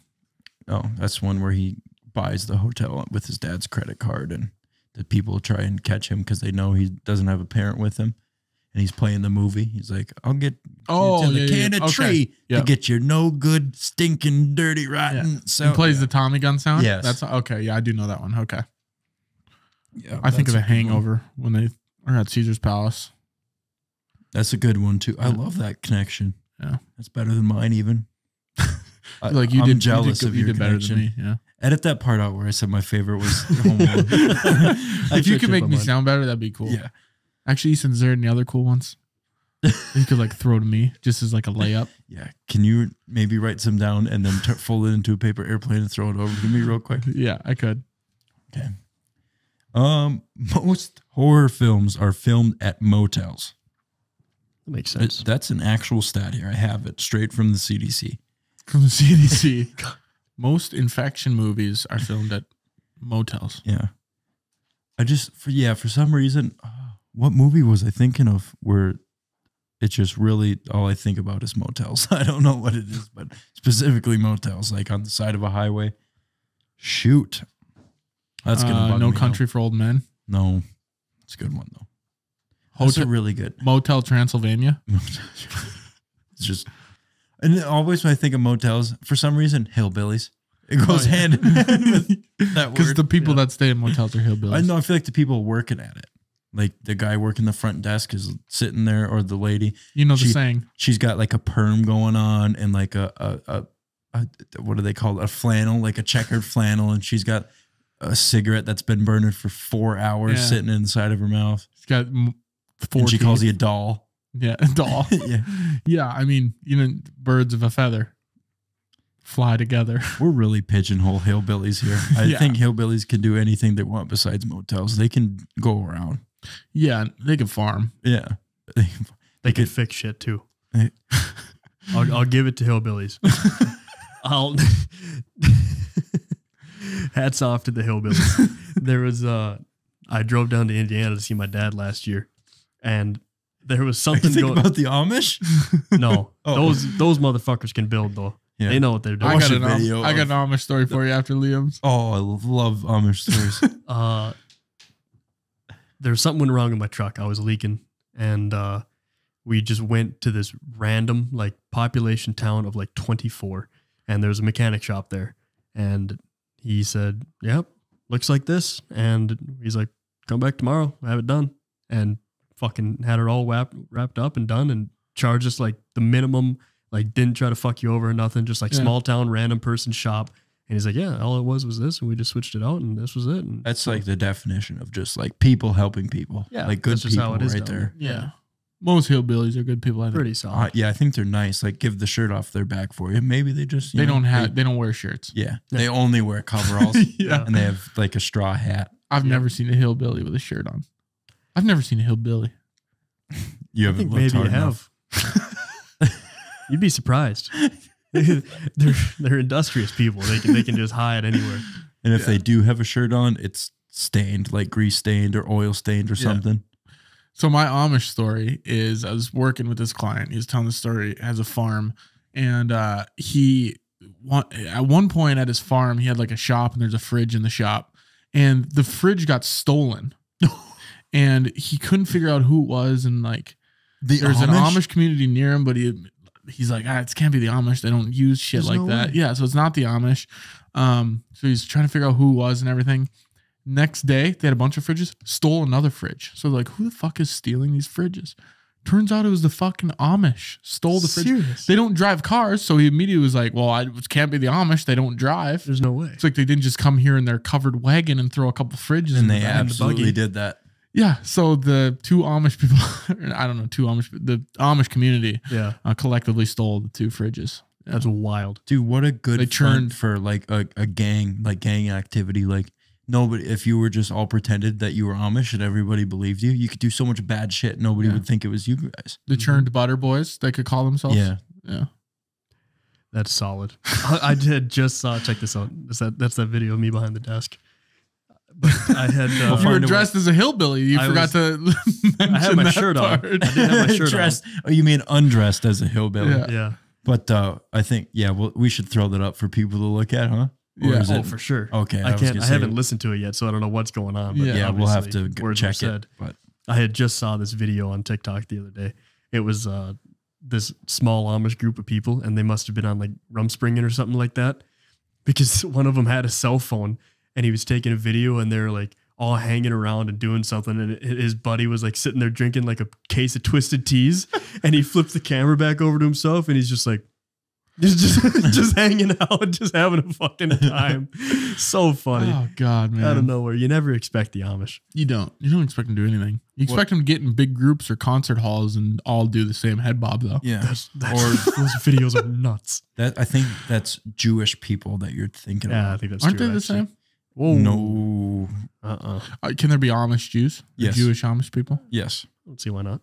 Oh, that's one where he buys the hotel with his dad's credit card and the people try and catch him because they know he doesn't have a parent with him. And he's playing the movie. He's like, I'll get you to the Canada tree to get your no good, stinking, dirty, rotten. So He plays the Tommy gun sound? Yes. That's okay. Yeah, I do know that one. Okay. Yeah, I think of that's a good one. Hangover when they are at Caesar's Palace. That's a good one too. I love that connection. Yeah. That's better than mine even. Like you I'm did jealous you of did, you your did better connection. than me. Yeah. Edit that part out where I said my favorite was Home Alone. If you should could make keep me in mind. sound better, that'd be cool. Yeah. Actually, Easton, is there any other cool ones you could like throw to me just as like a layup? Yeah. Can you maybe write some down and then fold it into a paper airplane and throw it over to me real quick? Yeah, I could. Okay. Most horror films are filmed at motels. That makes sense. That's an actual stat here. I have it straight from the CDC. From the CDC. Most infection movies are filmed at motels. Yeah. For some reason, what movie was I thinking of where it's just really all I think about is motels? I don't know what it is, but specifically motels, like on the side of a highway. Shoot. That's going to bug No me Country for Old Men. No. It's a good one, though. Those are really good. Motel Transylvania. It's just, and always when I think of motels, for some reason, hillbillies. It goes hand in hand with that Because word. the people that stay in motels are hillbillies. I know. I feel like the people working at it, like the guy working the front desk is sitting there, or the lady. You know the saying. She's got like a perm going on and like a what do they call it? A flannel, like a checkered flannel, and she's got a cigarette that's been burning for 4 hours sitting inside of her mouth. She's got 4 And she teeth. calls you a doll. Yeah, a doll. Yeah. Yeah, I mean, birds of a feather fly together. We're really pigeonhole hillbillies here. I Yeah. think hillbillies can do anything they want besides motels. They can go around. Yeah, they can farm. Yeah. They can fix shit too. Hey. I'll give it to hillbillies. I'll hats off to the hillbillies. There was I drove down to Indiana to see my dad last year, and there was something Think going. about the Amish? No, Oh. those motherfuckers can build though. Yeah. They know what they're doing. I watched got, a an video I got of- an Amish story for you after Liam's. Oh, I love Amish stories. There was something went wrong with my truck. I was leaking, and we just went to this random like population town of like 24, and there was a mechanic shop there, and he said, "Yep, looks like this," and he's like, "Come back tomorrow, have it done," and fucking had it all wrapped up and done, and charged us like the minimum. Like, didn't try to fuck you over or nothing. Just like small town random person shop. And he's like, yeah, all it was this, and we just switched it out, and this was it. And That's like the definition of just like people helping people. Yeah, like good that's just people how it is right down there. Yeah. Most hillbillies are good people, I think. pretty solid. Yeah, I think they're nice. Like give the shirt off their back for you. Maybe they just They don't wear shirts. Yeah, they only wear coveralls. Yeah. And they have like a straw hat. I've never seen a hillbilly with a shirt on. I've never seen a hillbilly. You I haven't think looked maybe you hard enough. have. You'd be surprised. they're industrious people. They can just hide anywhere. And if they do have a shirt on, it's stained, like grease stained or oil stained or something. So my Amish story is I was working with this client. He was telling the story as a farm. And at one point at his farm, he had like a shop and there's a fridge in the shop. And the fridge got stolen. And he couldn't figure out who it was. And like there's an Amish community near him, but he's like, it can't be the Amish. They don't use shit like that. way. Yeah, so it's not the Amish. So he's trying to figure out who it was and everything. Next day, they had a bunch of fridges, stole another fridge. So like, who the fuck is stealing these fridges? Turns out it was the fucking Amish. Stole the fridge. Serious? They don't drive cars, so he immediately was like, well, it can't be the Amish. They don't drive. There's no way. It's like they didn't just come here in their covered wagon and throw a couple fridges in And the they back. absolutely did that. Yeah, so the two Amish people, I don't know, the Amish community Yeah, collectively stole the 2 fridges. that's wild. Dude, what a good They front turned- for like a gang activity. Like nobody, if you were just all pretended that you were Amish and everybody believed you, you could do so much bad shit. Nobody would think it was you guys. The churned butter boys, they could call themselves. Yeah. Yeah. That's solid. I did just saw. Check this out. That's that video of me behind the desk. But I had. You were find a dressed as a hillbilly. You I forgot to mention I had my that shirt on. part. I didn't have my shirt on. Dressed, oh, you mean undressed as a hillbilly? Yeah. Yeah. But I think, well, we should throw that up for people to look at, huh? Or Yeah. is Oh, it- for sure. Okay. I was can't. gonna I say- haven't listened to it yet, so I don't know what's going on. But Yeah, we'll have obviously, to words were check said. it. But I had just saw this video on TikTok the other day. It was this small Amish group of people, and they must have been on like Rumspringa or something like that, because one of them had a cell phone and he was taking a video, and they're like all hanging around and doing something, and his buddy was like sitting there drinking like a case of Twisted Teas, and he flips the camera back over to himself, and he's just like just hanging out, just having a fucking time. So funny. Oh God, man! Out of nowhere. You never expect the Amish. You don't expect them to do anything. You expect them to get in big groups or concert halls and all do the same head bob though. yeah, Or those videos are nuts. I think that's Jewish people that you're thinking Yeah, I about. think that's Aren't true, they the actually. same? Whoa. No. Can there be Amish Jews? Or Yes. Jewish Amish people. Yes. Let's see why not.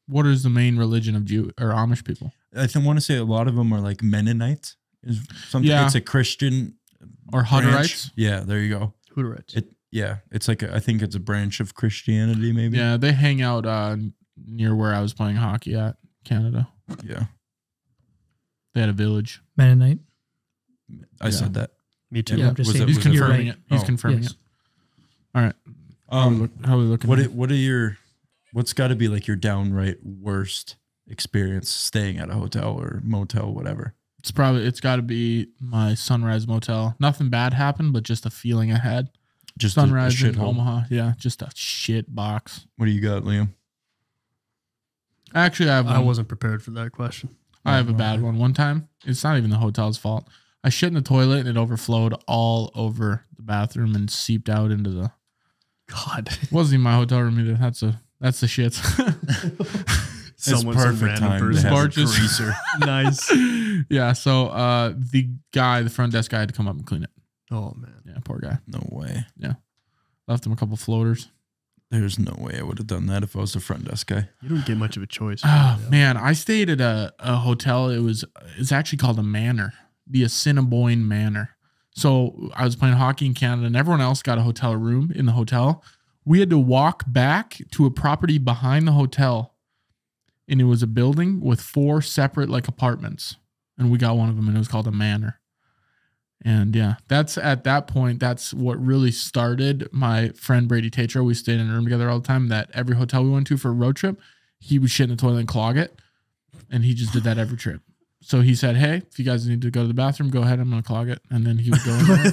What is the main religion of Jew or Amish people? I want to say a lot of them are like Mennonites. Is something. Yeah. It's a Christian Or branch. Hutterites? Yeah, there you go. Hutterites. It's like I think it's a branch of Christianity, maybe. Yeah, they hang out near where I was playing hockey at Canada. Yeah. They had a village. Mennonite. I said that. Me too. Yeah, I'm just Was saying. it- He's was it confirming right. it. He's Oh, confirming yes. it. All right. How are we looking? What's got to be like your downright worst experience staying at a hotel or motel, whatever? It's got to be my Sunrise Motel. Nothing bad happened, but just a feeling I had. Just Sunrise a in shithole. Omaha. Yeah, just a shit box. What do you got, Liam? Actually, I wasn't prepared for that question. I have a bad one. One time, it's not even the hotel's fault. I shit in the toilet and it overflowed all over the bathroom and seeped out into the. God, It wasn't even my hotel room either. That's the shit. Someone's perfect random time to person. have a Bart just- greaser. Nice. Yeah. So the front desk guy had to come up and clean it. Oh man. Yeah, poor guy. No way. Left him a couple floaters. There's no way I would have done that if I was the front desk guy. You don't get much of a choice. Oh man, I stayed at a hotel. It's actually called a manor, the Assiniboine Manor. So I was playing hockey in Canada, and everyone else got a hotel room in the hotel. We had to walk back to a property behind the hotel, and it was a building with 4 separate like apartments, and we got one of them, and it was called a manor. And yeah, that's at that point, that's what really started my friend Brady Tatro. We stayed in a room together all the time. That every hotel we went to for a road trip, he would shit in the toilet and clog it. And he just did that every trip. So he said, hey, if you guys need to go to the bathroom, go ahead. I'm going to clog it. And then he would go in there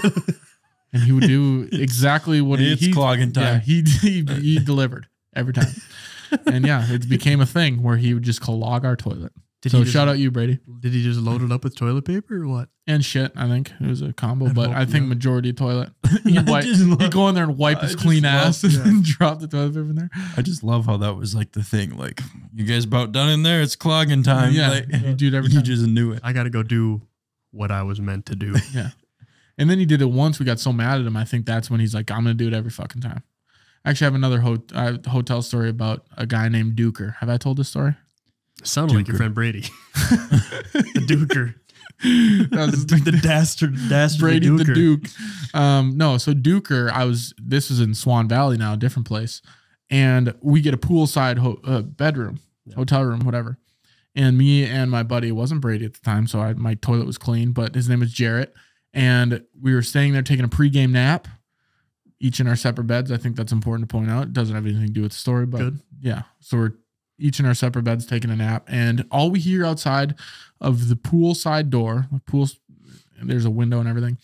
and he would do exactly what It's clogging time. Yeah, he delivered every time. And yeah, it became a thing where he would just clog our toilet. So shout out you, Brady. Did he just load it up with toilet paper or what? And shit, I think it was a combo, but I hope, think yeah. majority toilet. He'd go in there and wipe his clean ass and drop the toilet paper in there. I just love how that was like the thing. Like, you guys about done in there? It's clogging time. Yeah, Like, you do it every you time. just knew it. I got to go do what I was meant to do. Yeah. And then he did it once. We got so mad at him. I think that's when he's like, I'm going to do it every fucking time. I actually have another hotel story about a guy named Duker. Have I told this story? Sounded like your Duker. friend Brady. The Duker. That was The dastard Brady Duker. the Duke. No, so Duker, this was in Swan Valley now, a different place. And we get a poolside bedroom, hotel room, whatever. And me and my buddy, it wasn't Brady at the time, so my toilet was clean, but his name was Jarrett. And we were staying there taking a pregame nap, each in our separate beds. I think that's important to point out. It doesn't have anything to do with the story, but Good. yeah. So we're each in our separate beds taking a nap. And all we hear outside of the poolside door, there's a window and everything.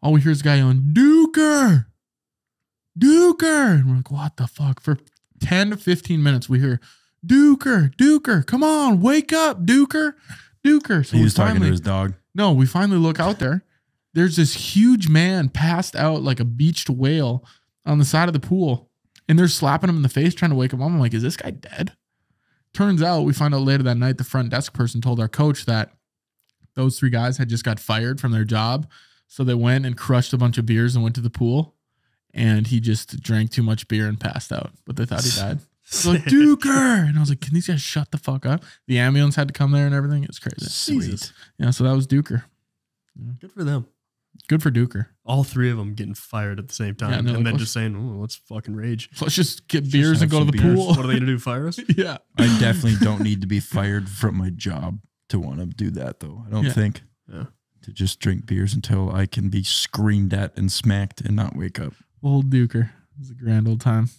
All we hear is a guy yelling, Duker! Duker! And we're like, what the fuck? For 10 to 15 minutes, we hear, Duker, come on, wake up, Duker. So He was talking to his dog. No, we finally look out there. There's this huge man passed out like a beached whale on the side of the pool. And they're slapping him in the face, trying to wake him up. I'm like, is this guy dead? Turns out, we find out later that night, the front desk person told our coach that those 3 guys had just got fired from their job. So they went and crushed a bunch of beers and went to the pool. And he just drank too much beer and passed out. But they thought he died. It's like, Duker! And I was like, can these guys shut the fuck up? The ambulance had to come there and everything. It was crazy. Sweet. Yeah, so that was Duker. Good for them. Good for Duker. All 3 of them getting fired at the same time. Yeah, and they're and like, then just saying, oh, let's fucking rage. Let's just get beers and have go to the some beers. pool. What are they going to do? Fire us? Yeah. I definitely don't need to be fired from my job to want to do that, though. I don't Yeah. think. Yeah. To just drink beers until I can be screamed at and smacked and not wake up. Old Duker. It was a grand old time.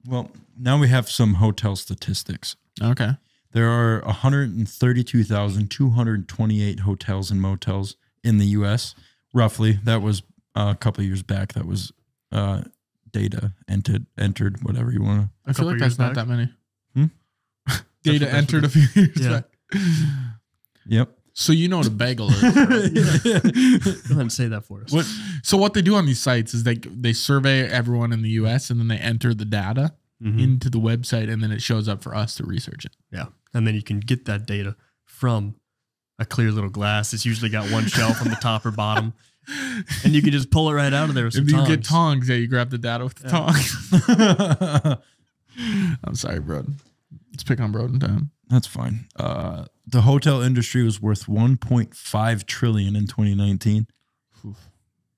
Well, now we have some hotel statistics. Okay. There are 132,228 hotels and motels in the U.S. Roughly, that was a couple of years back. That was data entered, whatever you want to. I feel couple like that's years not back? that many. That's Data what entered a few years Yeah. back. Yep. So you know what a bagel is. right? Go ahead and say that for us. What? So what they do on these sites is they survey everyone in the U.S. and then they enter the data Mhm. into the website and then it shows up for us to research it. Yeah. And then you can get that data from a clear little glass. It's usually got one shelf on the top or bottom. And you can just pull it right out of there with some If you tongs. get tongs, yeah, you grab the data with the tongs. I'm sorry, Broden. Let's pick on Broden time. That's fine. The hotel industry was worth 1.5 trillion in 2019.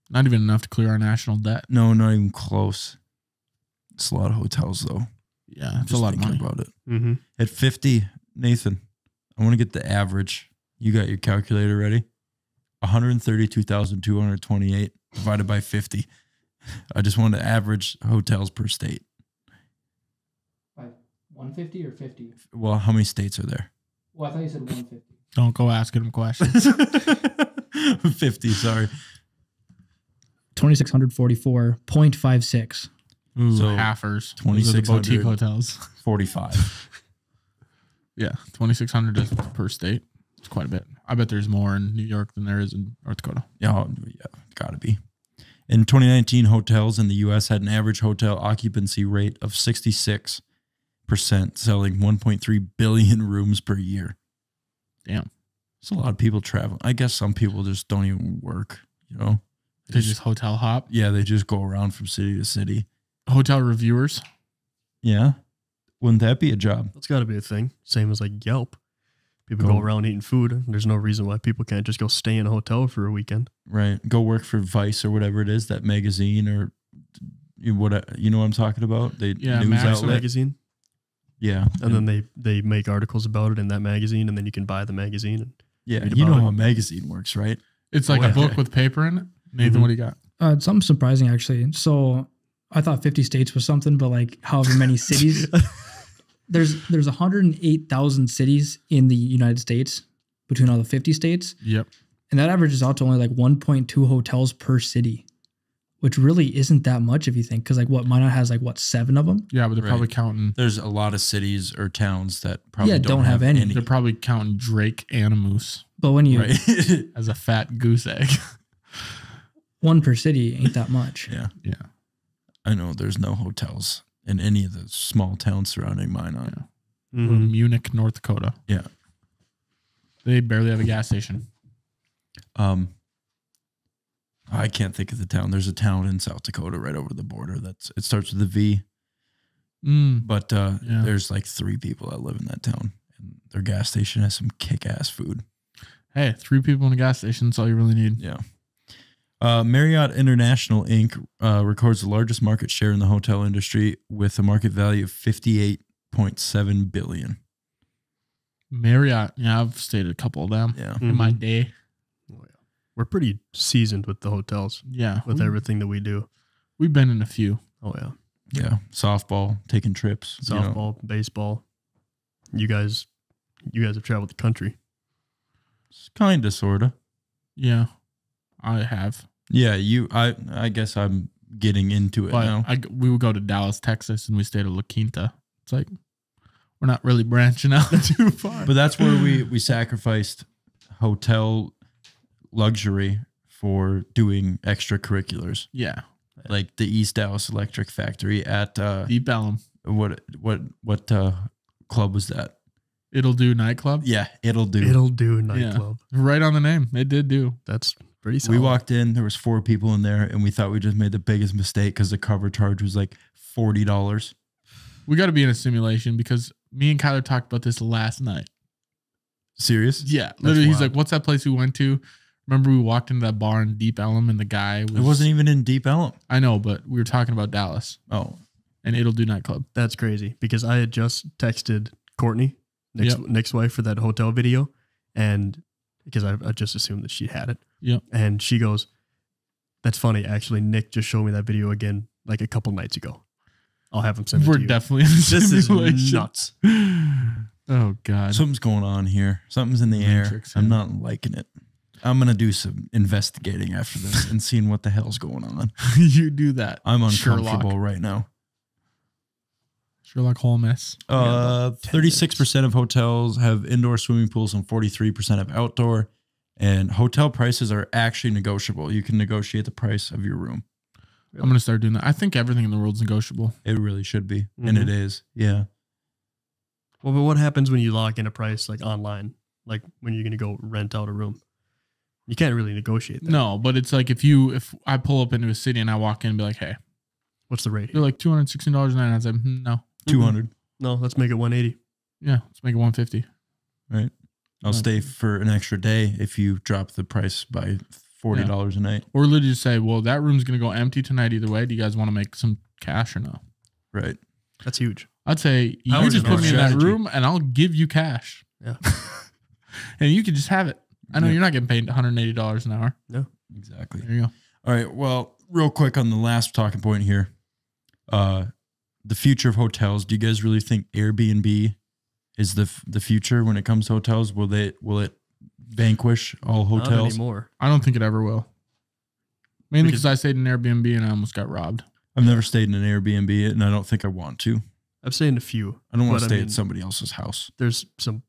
Not even enough to clear our national debt. No, not even close. It's a lot of hotels, though. Yeah, it's a Just lot of thinking money. about it. Mm-hmm. At 50, Nathan, I want to get the average. You got your calculator ready? 132,228 divided by 50. I just want to average hotels per state. 150 or 50? Well, how many states are there? Well, I thought you said 150. Don't go asking him questions. 50, sorry. 2,644.56. Ooh, So, halfers. Those are the 2,600. boutique hotels. 45. Yeah, 2,600 per state. It's quite a bit. I bet there's more in New York than there is in North Dakota. Yeah, gotta be. In 2019, hotels in the U.S. had an average hotel occupancy rate of 66%, selling 1.3 billion rooms per year. Damn. It's a lot of people traveling. I guess some people just don't even work, you know? They just hotel hop. Yeah, they just go around from city to city. Hotel reviewers. Yeah. Wouldn't that be a job? That's got to be a thing. Same as like Yelp. People Go- go around eating food. There's no reason why people can't just go stay in a hotel for a weekend. Right. Go work for Vice or whatever it is, that magazine or what, you know what I'm talking about? They Yeah, news Max outlet. Magazine. Yeah. And then they make articles about it in that magazine, and then you can buy the magazine. And yeah, read you know about how it. a magazine works, right? It's like Oh, a yeah. book with paper in it. Nathan, Mhm. what do you got? Something surprising, actually. So I thought 50 states was something, but like however many cities. There's 108,000 cities in the United States between all the 50 states. Yep. And that averages out to only like 1.2 hotels per city, which really isn't that much if you think. Because like what Minot has like what 7 of them. Yeah, but they're Right. probably counting. There's a lot of cities or towns that probably Yeah, don't have any. They're probably counting Drake and a moose But when you Right. as a fat goose egg. one per city ain't that much. Yeah. Yeah. I know there's no hotels in any of the small towns surrounding Minot. Mhm. Munich, North Dakota. Yeah. They barely have a gas station. I can't think of the town. There's a town in South Dakota right over the border. It starts with a V, but there's like 3 people that live in that town, and their gas station has some kick-ass food. Hey, 3 people in a gas station. That's all you really need. Yeah. Marriott International Inc. Records the largest market share in the hotel industry with a market value of $58.7 billion. Marriott. Yeah, I've stayed at a couple of them Yeah. in my Mhm. day. Oh, yeah. We're pretty seasoned with the hotels, Yeah. with everything that we do. We've been in a few. Oh yeah, Yeah. Softball, taking trips. you know. softball, baseball. You guys have traveled the country. Kind of, sort of. Yeah, I have. Yeah. I guess I'm getting into it But now. we would go to Dallas, Texas, and we stayed at La Quinta. It's like we're not really branching out too far. But that's where we sacrificed hotel luxury for doing extracurriculars, yeah, like the East Dallas Electric Factory at Deep Ellum. what club was that? It'll do nightclub. Yeah, it'll do. It'll do nightclub. Right on the name. It did do. That's pretty We solid. walked in, there was 4 people in there, and we thought we just made the biggest mistake because the cover charge was like $40. We got to be in a simulation because me and Kyler talked about this last night. Serious? Yeah, literally, he's wild. like, "What's that place we went to?" Remember, we walked into that bar in Deep Ellum, and the guy was. It wasn't even in Deep Ellum. I know, but we were talking about Dallas Oh, and It'll Do nightclub. That's crazy because I had just texted Courtney, Nick's wife, for that hotel video, and because I just assumed that she had it. Yep. And she goes, "That's funny. Actually, Nick just showed me that video again like a couple nights ago. I'll have him send it We're to you." definitely in a This is simulation. nuts. Oh God. something's going on here. Something's in the Matrix, air. I'm yeah. not liking it. I'm going to do some investigating after this and seeing what the hell's going on. You do that. I'm uncomfortable Sherlock, right now. Sherlock Holmes. 36% of hotels have indoor swimming pools and 43% have outdoor. And hotel prices are actually negotiable. You can negotiate the price of your room. I'm gonna start doing that. I think everything in the world's negotiable. It really should be. And it is. Yeah. Well, but what happens when you lock in a price like online? Like when you're going to go rent out a room? You can't really negotiate that. No, but it's like if I pull up into a city and I walk in and be like, "Hey, What's the rate? they're like $216 a night," I was like, "No, 200. No, let's make it 180. yeah, let's make it 150." Right. I'll Okay. stay for an extra day if you drop the price by $40 a night. Or literally just say, "Well, that room's gonna go empty tonight either way. Do you guys want to make some cash or no?" Right. That's huge. I'd say you Power just to put me in that strategy. room and I'll give you cash, Yeah. and you can just have it. I know Yeah. you're not getting paid $180 an hour. Exactly. There you go. All right. Well, real quick on the last talking point here. The future of hotels. Do you guys really think Airbnb is the future when it comes to hotels? Will it vanquish all Not hotels. anymore. I don't think it ever will. Mainly Because- because I stayed in an Airbnb and I almost got robbed. I've never stayed in an Airbnb, and I don't think I want to. I've stayed in a few. I don't want But to I stay mean- at somebody else's house. There's some.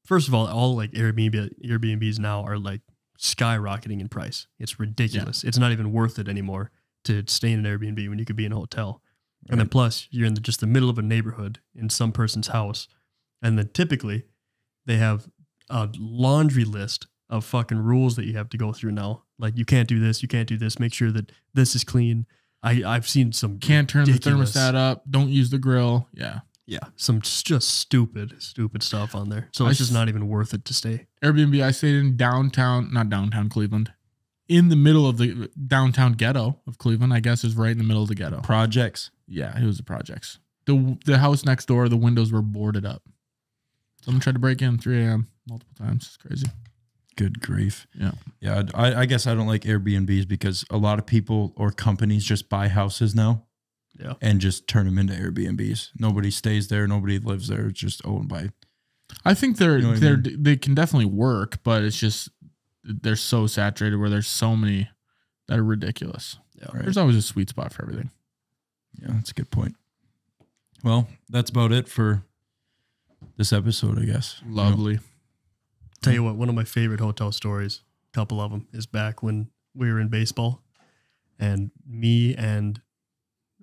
First of all like Airbnbs now are like skyrocketing in price. It's ridiculous. It's not even worth it anymore to stay in an Airbnb when you could be in a hotel. And then plus you're in just the middle of a neighborhood in some person's house, and then typically they have a laundry list of fucking rules that you have to go through now. Like you can't do this, you can't do this. Make sure that this is clean. I've seen some Can't turn ridiculous- the thermostat up. Don't use the grill. Yeah. Yeah, some just stupid stuff on there. So it's just not even worth it to stay. Airbnb I stayed in not downtown Cleveland. In the middle of the downtown ghetto of Cleveland, I guess is right in the middle of the ghetto. Projects. Yeah, it was the projects. The house next door, the windows were boarded up. Someone tried to break in 3 a.m. multiple times. It's crazy. Good grief. Yeah. Yeah, I guess I don't like Airbnbs because a lot of people or companies just buy houses now. Yeah. And just turn them into Airbnbs. Nobody stays there. Nobody lives there. It's just owned by. I think You know what I mean? they can definitely work, but it's just they're so saturated where there's so many that are ridiculous. Yeah. Right. There's always a sweet spot for everything. Yeah, that's a good point. Well, that's about it for this episode, I guess. Lovely. Tell you what, one of my favorite hotel stories, a couple of them, is back when we were in baseball, and me and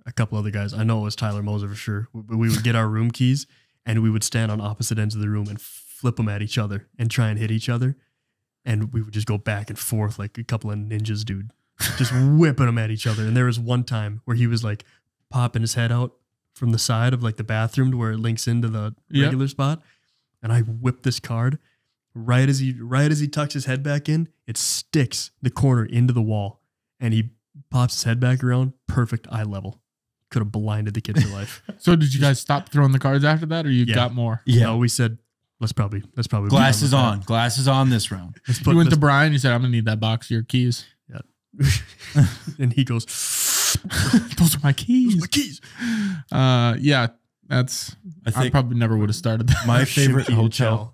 a couple other guys, I know it was Tyler Moser for sure, but we would get our room keys and we would stand on opposite ends of the room and flip them at each other and try and hit each other. And we would just go back and forth like a couple of ninjas, dude, just whipping them at each other. And there was one time where he was like popping his head out from the side of like the bathroom to where it links into the regular spot. And I whipped this card. Right as he tucks his head back in, it sticks the corner into the wall, and he pops his head back around, perfect eye level. Could have blinded the kid for life. So did you guys stop throwing the cards after that, or you Yeah. got more? Yeah. No, we said let's probably be Glasses done on. with Glasses on this round. that. Let's You put went to this- Brian. You said, "I'm gonna need that box of your keys." and he goes, Those are my keys. my keys. Yeah, that's. I I think probably never would have started that. my favorite Shimky and hotel. Chow,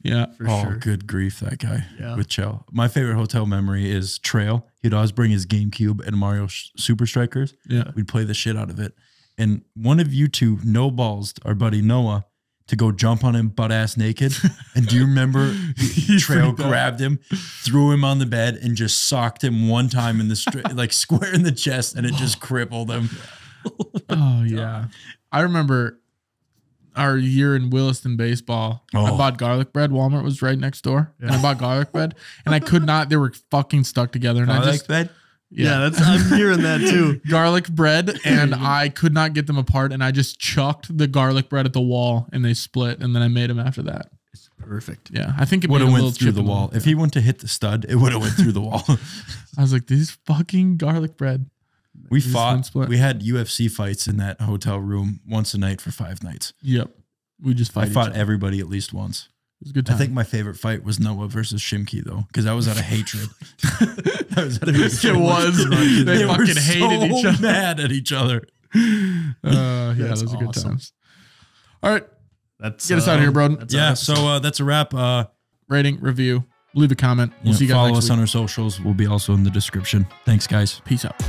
Yeah. for Oh, sure. good grief, that guy Yeah. with Chell. My favorite hotel memory is Trail. He'd always bring his GameCube and Mario Super Strikers. Yeah. We'd play the shit out of it. And one of you two no balls our buddy Noah to go jump on him butt ass naked. And do you remember Trail pretty bad. grabbed him, threw him on the bed, and just socked him one time in the like square in the chest, and it just crippled him. Oh yeah. I remember our year in Williston baseball. I Oh. bought garlic bread. Walmart was right next door. And I bought garlic bread. And I could not, they were fucking stuck together. And I Garlic just bed? Yeah, I'm hearing that too. garlic bread, and I could not get them apart. And I just chucked the garlic bread at the wall and they split. And then I made them after that. Perfect. Yeah. I think it Would made have a went little through chip the in wall. If he went to hit the stud, it would have went through the wall. I was like, these fucking garlic bread. We Just one fought. split. We had UFC fights in that hotel room once a night for 5 nights. Yep. We just I fight each fought other. everybody at least once. It was a good I time. think my favorite fight was Noah versus Shimky though, because I was out of hatred. I was out of hatred. It was. They They were fucking hated so each other. mad at each other. Yeah, That's those are good awesome. times. All right. That's Get us out of here, Broden. that's our Yeah, episode. so that's a wrap. Rating, review, leave a comment. We'll see you guys follow next us week. on our socials. We'll be also in the description. Thanks, guys. Peace out.